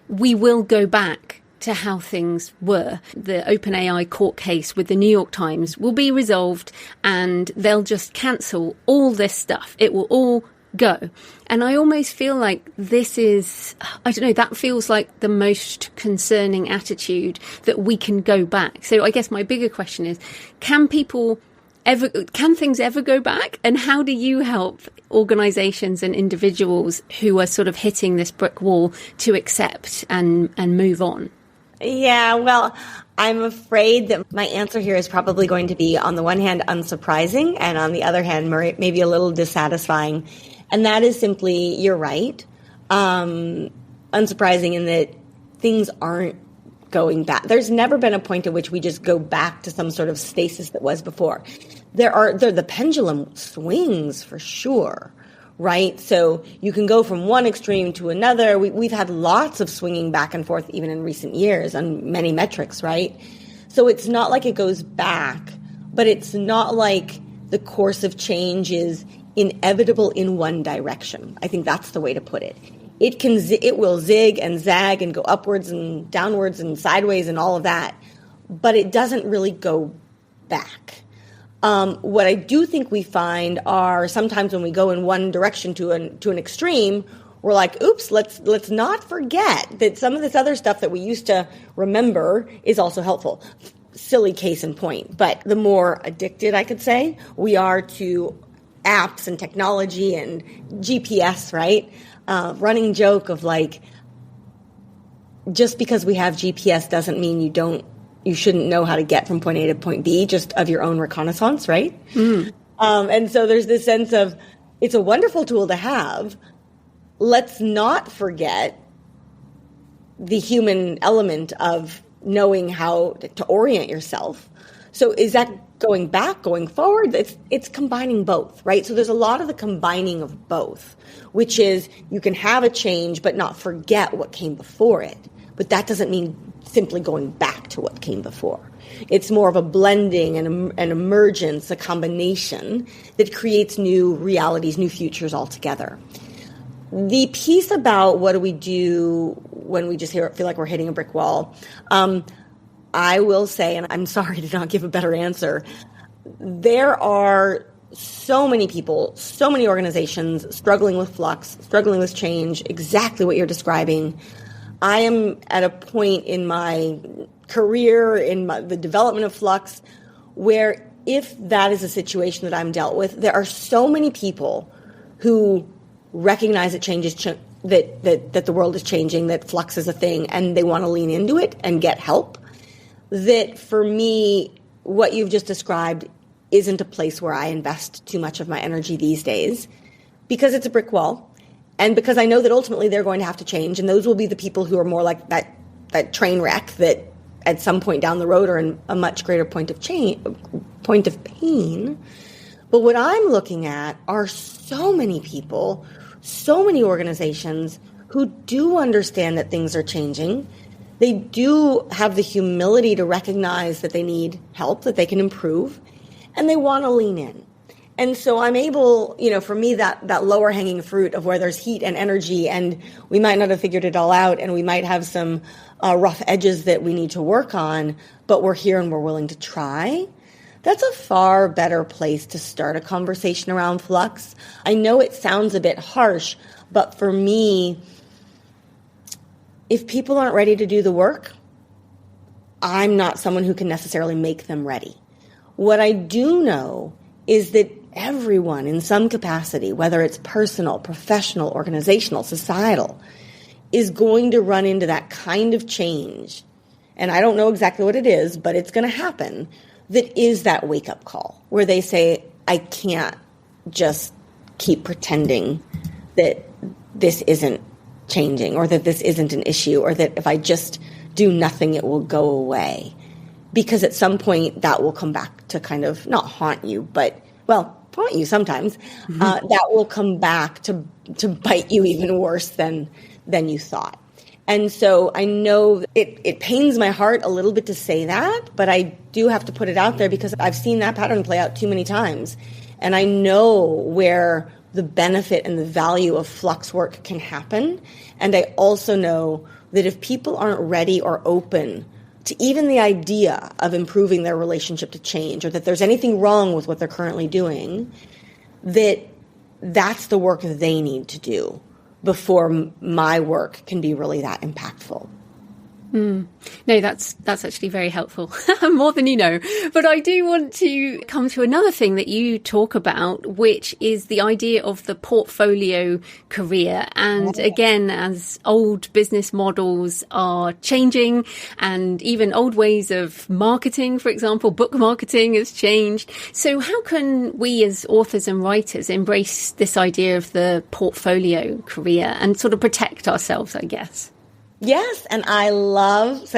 We will go back to how things were. The OpenAI court case with the New York Times will be resolved and they'll just cancel all this stuff. It will all go. And I almost feel like this is, I don't know, that feels like the most concerning attitude, that we can go back. So I guess my bigger question is, can things ever go back? And how do you help organizations and individuals who are sort of hitting this brick wall to accept and move on? Yeah, well, I'm afraid that my answer here is probably going to be, on the one hand, unsurprising, and on the other hand, maybe a little dissatisfying. And that is simply, you're right, unsurprising in that things aren't going back. There's never been a point at which we just go back to some sort of stasis that was before. The pendulum swings for sure, right? So you can go from one extreme to another. We've had lots of swinging back and forth even in recent years on many metrics, right? So it's not like it goes back, but it's not like the course of change is inevitable in one direction. I think that's the way to put it. It will zig and zag and go upwards and downwards and sideways and all of that, but it doesn't really go back. What I do think we find are sometimes when we go in one direction to an extreme, we're like, oops, let's not forget that some of this other stuff that we used to remember is also helpful. Silly case in point, but the more addicted, I could say, we are to apps and technology and GPS, right? Running joke of like, just because we have GPS doesn't mean you shouldn't know how to get from point A to point B, just of your own reconnaissance, right? Mm. And so there's this sense of, it's a wonderful tool to have. Let's not forget the human element of knowing how to orient yourself. So is that going back, going forward? It's combining both, right? So there's a lot of the combining of both, which is you can have a change but not forget what came before it. But that doesn't mean simply going back to what came before. It's more of a blending and an emergence, a combination that creates new realities, new futures altogether. The piece about what do we do when we just feel like we're hitting a brick wall, I will say, and I'm sorry to not give a better answer, there are so many people, so many organizations struggling with Flux, struggling with change, exactly what you're describing. I am at a point in my career, the development of Flux, where if that is a situation that I'm dealt with, there are so many people who recognize that change is that the world is changing, that Flux is a thing, and they want to lean into it and get help. That for me, what you've just described isn't a place where I invest too much of my energy these days, because it's a brick wall, and because I know that ultimately they're going to have to change, and those will be the people who are more like that train wreck that at some point down the road are in a much greater point of pain. But what I'm looking at are so many people, so many organizations who do understand that things are changing. They do have the humility to recognize that they need help, that they can improve, and they want to lean in. And so I'm able, for me, that lower hanging fruit of where there's heat and energy, and we might not have figured it all out, and we might have some rough edges that we need to work on, but we're here and we're willing to try. That's a far better place to start a conversation around Flux. I know it sounds a bit harsh, but for me, if people aren't ready to do the work, I'm not someone who can necessarily make them ready. What I do know is that everyone in some capacity, whether it's personal, professional, organizational, societal, is going to run into that kind of change. And I don't know exactly what it is, but it's going to happen. That is that wake-up call where they say, I can't just keep pretending that this isn't changing, or that this isn't an issue, or that if I just do nothing, it will go away. Because at some point that will come back to kind of not haunt you, but, well, haunt you sometimes. That will come back to bite you even worse than you thought. And so I know it pains my heart a little bit to say that, but I do have to put it out there because I've seen that pattern play out too many times. And I know where the benefit and the value of Flux work can happen. And I also know that if people aren't ready or open to even the idea of improving their relationship to change, or that there's anything wrong with what they're currently doing, that's the work that they need to do before my work can be really that impactful. No, that's actually very helpful, more than you know. But I do want to come to another thing that you talk about, which is the idea of the portfolio career. And again, as old business models are changing and even old ways of marketing, for example, book marketing has changed. So how can we as authors and writers embrace this idea of the portfolio career and sort of protect ourselves, I guess? Yes, and I love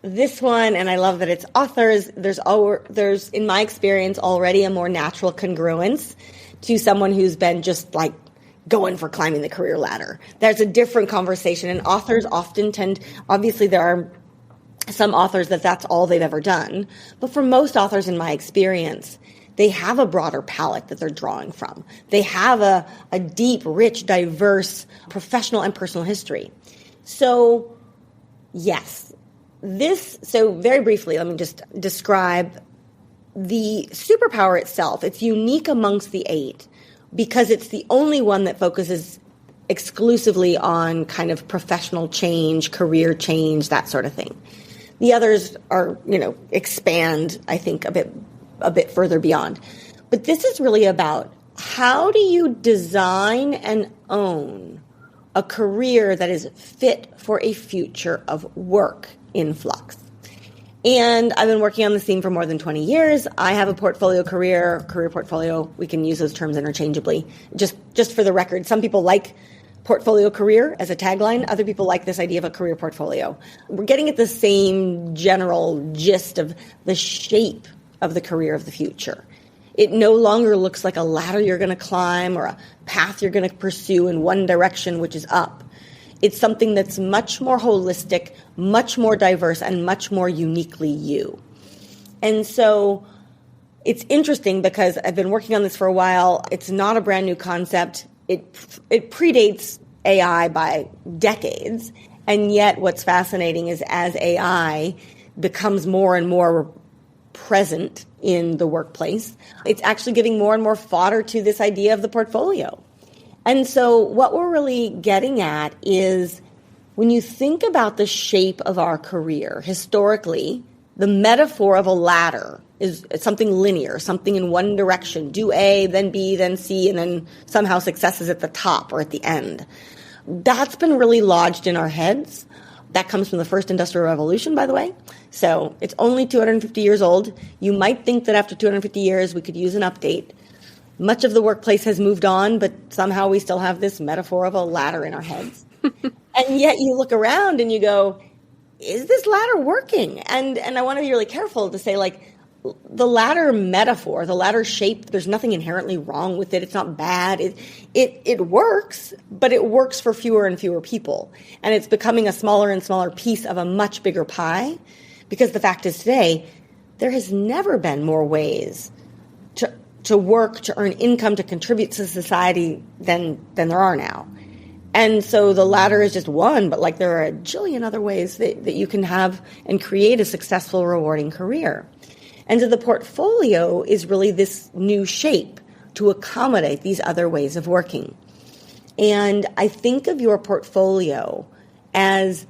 this one, and I love that it's authors. There's in my experience already a more natural congruence to someone who's been just like going for climbing the career ladder. There's a different conversation, and authors often obviously there are some authors that's all they've ever done, but for most authors in my experience, they have a broader palette that they're drawing from. They have a deep, rich, diverse professional and personal history. So, yes, so very briefly, let me just describe the superpower itself. It's unique amongst the 8 because it's the only one that focuses exclusively on kind of professional change, career change, that sort of thing. The others are, expand, I think, a bit further beyond. But this is really about how do you design and own a career that is fit for a future of work in Flux. And I've been working on this theme for more than 20 years. I have a career portfolio. We can use those terms interchangeably. Just for the record, some people like portfolio career as a tagline. Other people like this idea of a career portfolio. We're getting at the same general gist of the shape of the career of the future. It no longer looks like a ladder you're going to climb or a path you're going to pursue in one direction, which is up. It's something that's much more holistic, much more diverse, and much more uniquely you. And so it's interesting because I've been working on this for a while. It's not a brand new concept. It predates AI by decades. And yet what's fascinating is as AI becomes more and more present in the workplace, it's actually giving more and more fodder to this idea of the portfolio. And so what we're really getting at is when you think about the shape of our career, historically, the metaphor of a ladder is something linear, something in one direction. Do A, then B, then C, and then somehow success is at the top or at the end. That's been really lodged in our heads. That comes from the first industrial revolution, by the way. So it's only 250 years old. You might think that after 250 years, we could use an update. Much of the workplace has moved on, but somehow we still have this metaphor of a ladder in our heads. And yet you look around and you go, is this ladder working? And I want to be really careful to say, like, the ladder metaphor, the ladder shape, there's nothing inherently wrong with it. It's not bad. It works, but it works for fewer and fewer people. And it's becoming a smaller and smaller piece of a much bigger pie, because the fact is today, there has never been more ways to work, to earn income, to contribute to society than there are now. And so the ladder is just one, but like there are a jillion other ways that you can have and create a successful, rewarding career. And so the portfolio is really this new shape to accommodate these other ways of working. And I think of your portfolio as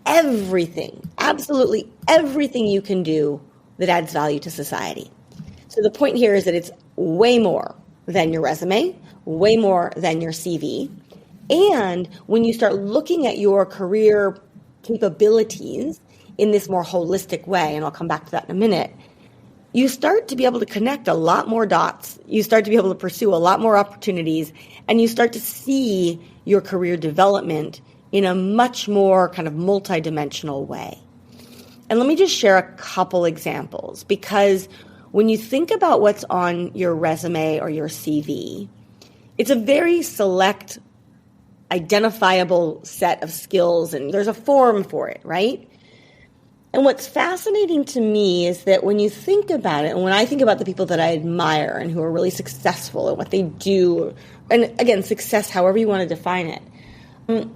everything, absolutely everything you can do that adds value to society. So the point here is that it's way more than your resume, way more than your CV. And when you start looking at your career capabilities in this more holistic way, and I'll come back to that in a minute, you start to be able to connect a lot more dots. You start to be able to pursue a lot more opportunities, and you start to see your career development in a much more kind of multidimensional way. And let me just share a couple examples, because when you think about what's on your resume or your CV, it's a very select, identifiable set of skills, and there's a form for it, right? And what's fascinating to me is that when you think about it, and when I think about the people that I admire and who are really successful at what they do, and again, success, however you want to define it,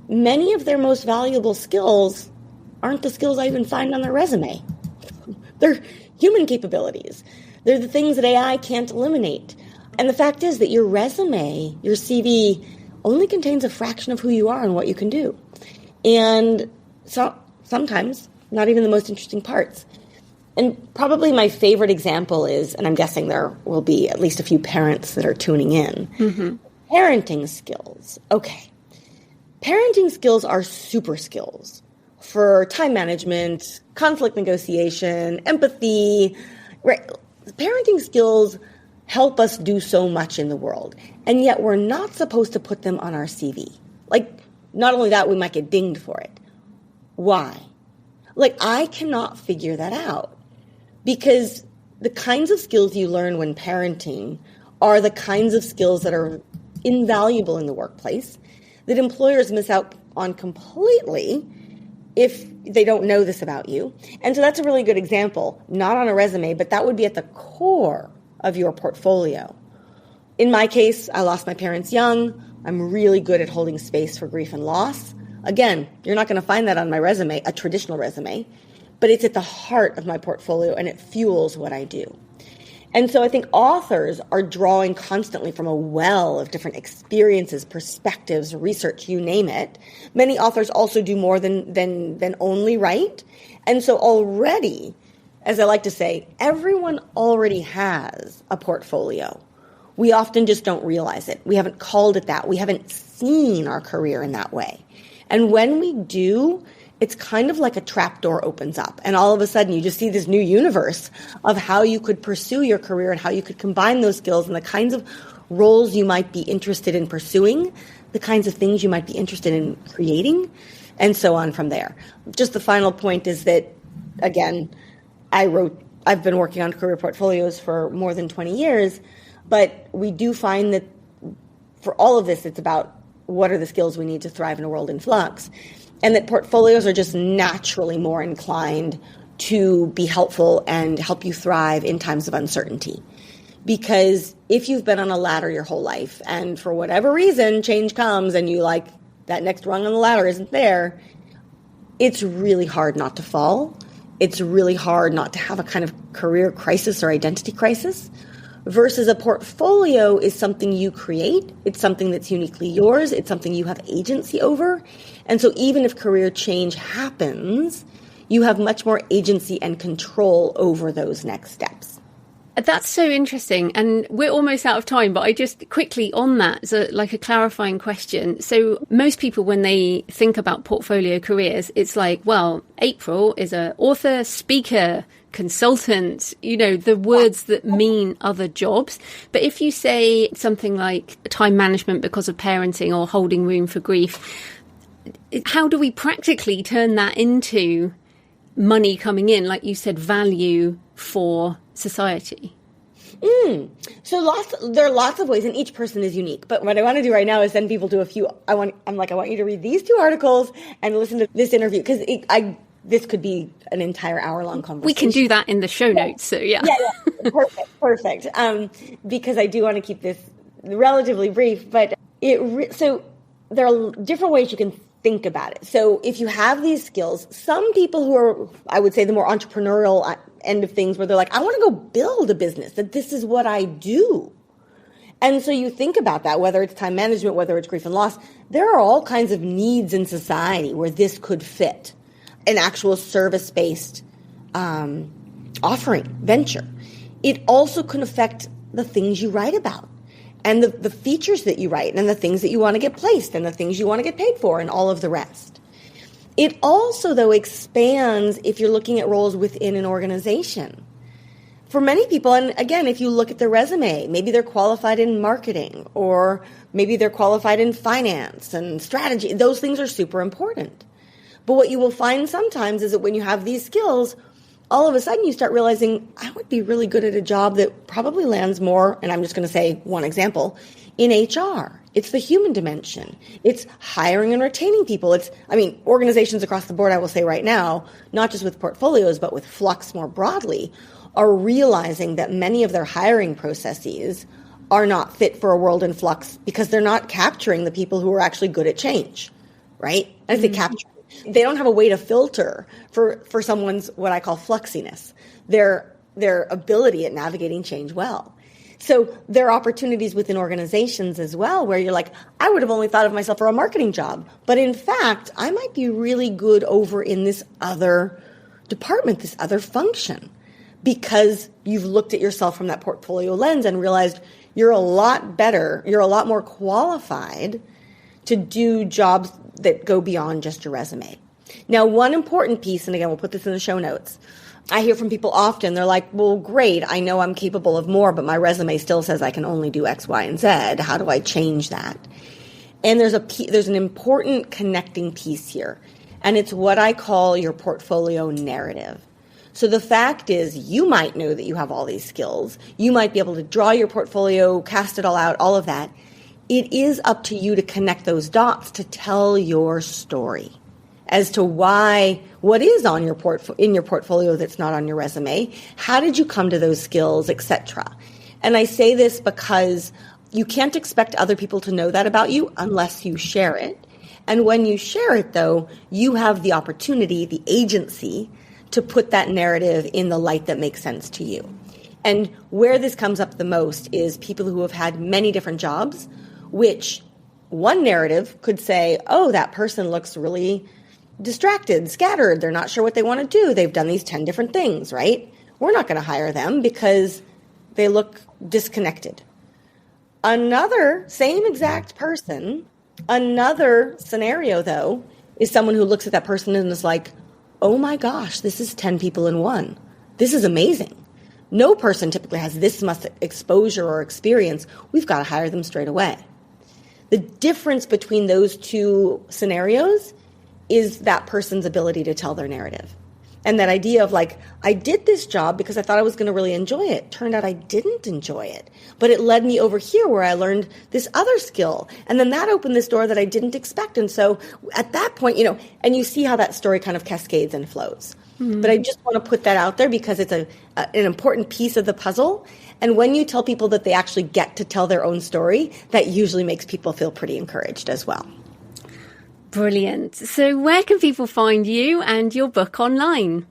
many of their most valuable skills aren't the skills I even find on their resume. They're human capabilities. They're the things that AI can't eliminate. And the fact is that your resume, your CV, only contains a fraction of who you are and what you can do. And so sometimes not even the most interesting parts. And probably my favorite example is, and I'm guessing there will be at least a few parents that are tuning in, parenting skills. Okay. Parenting skills are super skills for time management, conflict negotiation, empathy, right? Parenting skills help us do so much in the world, and yet we're not supposed to put them on our CV. Like, not only that, we might get dinged for it. Why? Like, I cannot figure that out, because the kinds of skills you learn when parenting are the kinds of skills that are invaluable in the workplace, that employers miss out on completely if they don't know this about you. And so that's a really good example, not on a resume, but that would be at the core of your portfolio. In my case, I lost my parents young. I'm really good at holding space for grief and loss. Again, you're not going to find that on my resume, a traditional resume, but it's at the heart of my portfolio and it fuels what I do. And so I think authors are drawing constantly from a well of different experiences, perspectives, research, you name it. Many authors also do more than only write. And so already, as I like to say, everyone already has a portfolio. We often just don't realize it. We haven't called it that. We haven't seen our career in that way. And when we do, it's kind of like a trap door opens up, and all of a sudden you just see this new universe of how you could pursue your career and how you could combine those skills and the kinds of roles you might be interested in pursuing, the kinds of things you might be interested in creating, and so on from there. Just the final point is that, again, I've been working on career portfolios for more than 20 years, but we do find that for all of this, it's about what are the skills we need to thrive in a world in flux. And that portfolios are just naturally more inclined to be helpful and help you thrive in times of uncertainty. Because if you've been on a ladder your whole life and for whatever reason change comes and you like that next rung on the ladder isn't there, it's really hard not to fall. It's really hard not to have a kind of career crisis or identity crisis. Versus a portfolio is something you create. It's something that's uniquely yours. It's something you have agency over. And so even if career change happens, you have much more agency and control over those next steps. That's so interesting. And we're almost out of time, but I just quickly on that, so like a clarifying question. So most people, when they think about portfolio careers, it's like, well, April is an author, speaker, consultant, the words that mean other jobs. But if you say something like time management because of parenting or holding room for grief, how do we practically turn that into money coming in, like you said, value for society? So there are lots of ways, and each person is unique. But what I want to do right now is send people to a few. I want you to read these 2 articles and listen to this interview, because this could be an entire hour-long conversation. We can do that in the show notes. So yeah. Perfect. Because I do want to keep this relatively brief, but so there are different ways you can think about it. So if you have these skills, some people who are, I would say, the more entrepreneurial end of things, where they're like, I want to go build a business, that this is what I do. And so you think about that, whether it's time management, whether it's grief and loss, there are all kinds of needs in society where this could fit an actual service-based offering, venture. It also can affect the things you write about and the features that you write and the things that you want to get placed and the things you want to get paid for and all of the rest. It also, though, expands if you're looking at roles within an organization. for many people, and again, if you look at their resume, maybe they're qualified in marketing or maybe they're qualified in finance and strategy. Those things are super important. But what you will find sometimes is that when you have these skills, all of a sudden you start realizing, I would be really good at a job that probably lands more, and I'm just going to say one example, in HR. It's the human dimension. It's hiring and retaining people. Organizations across the board, I will say right now, not just with portfolios, but with Flux more broadly, are realizing that many of their hiring processes are not fit for a world in flux because they're not capturing the people who are actually good at change, right? As they capture, they don't have a way to filter for someone's what I call fluxiness, their ability at navigating change well. So there are opportunities within organizations as well where you're like, I would have only thought of myself for a marketing job, but in fact, I might be really good over in this other department, this other function, because you've looked at yourself from that portfolio lens and realized you're a lot better, you're a lot more qualified to do jobs that go beyond just your resume. Now, one important piece, and again, we'll put this in the show notes, I hear from people often, they're like, well, great, I know I'm capable of more, but my resume still says I can only do X, Y, and Z. How do I change that? And there's an important connecting piece here, and it's what I call your portfolio narrative. So the fact is, you might know that you have all these skills. You might be able to draw your portfolio, cast it all out, all of that. It is up to you to connect those dots to tell your story as to why, what is on your in your portfolio that's not on your resume. How did you come to those skills, etc. And I say this because you can't expect other people to know that about you unless you share it. And when you share it, though, you have the opportunity, the agency, to put that narrative in the light that makes sense to you. And where this comes up the most is people who have had many different jobs, which one narrative could say, oh, that person looks really distracted, scattered. They're not sure what they want to do. They've done these 10 different things, right? We're not going to hire them because they look disconnected. Another same exact person, another scenario, though, is someone who looks at that person and is like, oh my gosh, this is 10 people in one. This is amazing. No person typically has this much exposure or experience. We've got to hire them straight away. The difference between those two scenarios is that person's ability to tell their narrative. And that idea of like, I did this job because I thought I was going to really enjoy it. Turned out I didn't enjoy it. But it led me over here where I learned this other skill. And then that opened this door that I didn't expect. And so at that point, and you see how that story kind of cascades and flows. Mm-hmm. But I just want to put that out there because it's an important piece of the puzzle. And when you tell people that they actually get to tell their own story, that usually makes people feel pretty encouraged as well. Brilliant. So where can people find you and your book online?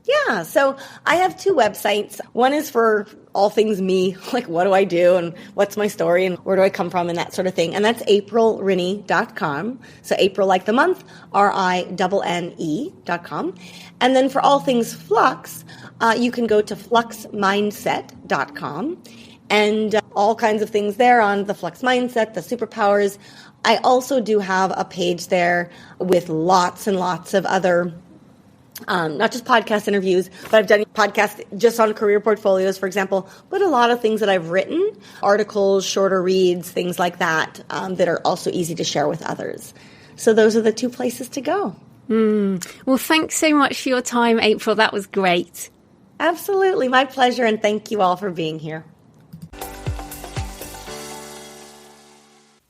Yeah, so I have two websites. One is for all things me, like what do I do and what's my story and where do I come from and that sort of thing. And that's aprilrinne.com. So April like the month, RINNE.com. And then for all things Flux, you can go to fluxmindset.com and all kinds of things there on the Flux Mindset, the superpowers. I also do have a page there with lots and lots of other, not just podcast interviews, but I've done podcasts just on career portfolios, for example, but a lot of things that I've written, articles, shorter reads, things like that, that are also easy to share with others. So those are the two places to go. Well, thanks so much for your time, April. That was great. Absolutely. My pleasure. And thank you all for being here.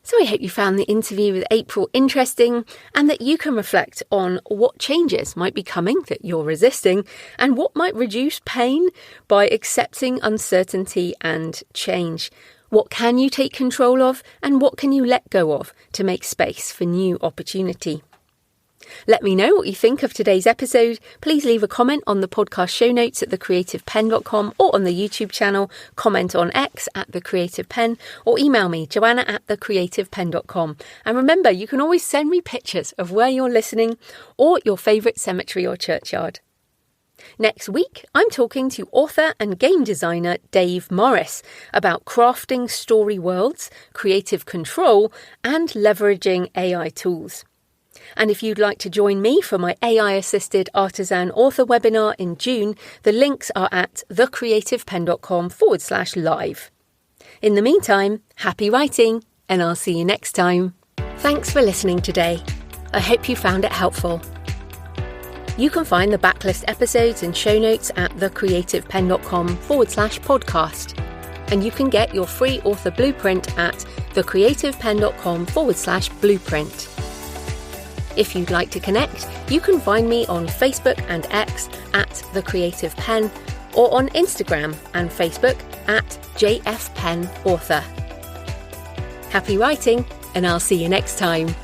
So I hope you found the interview with April interesting and that you can reflect on what changes might be coming that you're resisting and what might reduce pain by accepting uncertainty and change. What can you take control of and what can you let go of to make space for new opportunity? Let me know what you think of today's episode. Please leave a comment on the podcast show notes at thecreativepenn.com or on the YouTube channel, comment on X at thecreativepenn or email me, joanna@thecreativepenn.com. And remember, you can always send me pictures of where you're listening or your favourite cemetery or churchyard. Next week, I'm talking to author and game designer Dave Morris about crafting story worlds, creative control and leveraging AI tools. And if you'd like to join me for my AI-assisted artisan author webinar in June, the links are at thecreativepenn.com/live. In the meantime, happy writing, and I'll see you next time. Thanks for listening today. I hope you found it helpful. You can find the backlist episodes and show notes at thecreativepenn.com/podcast. And you can get your free author blueprint at thecreativepenn.com/blueprint. If you'd like to connect, you can find me on Facebook and X at The Creative Penn, or on Instagram and Facebook at JFPennAuthor. Happy writing, and I'll see you next time.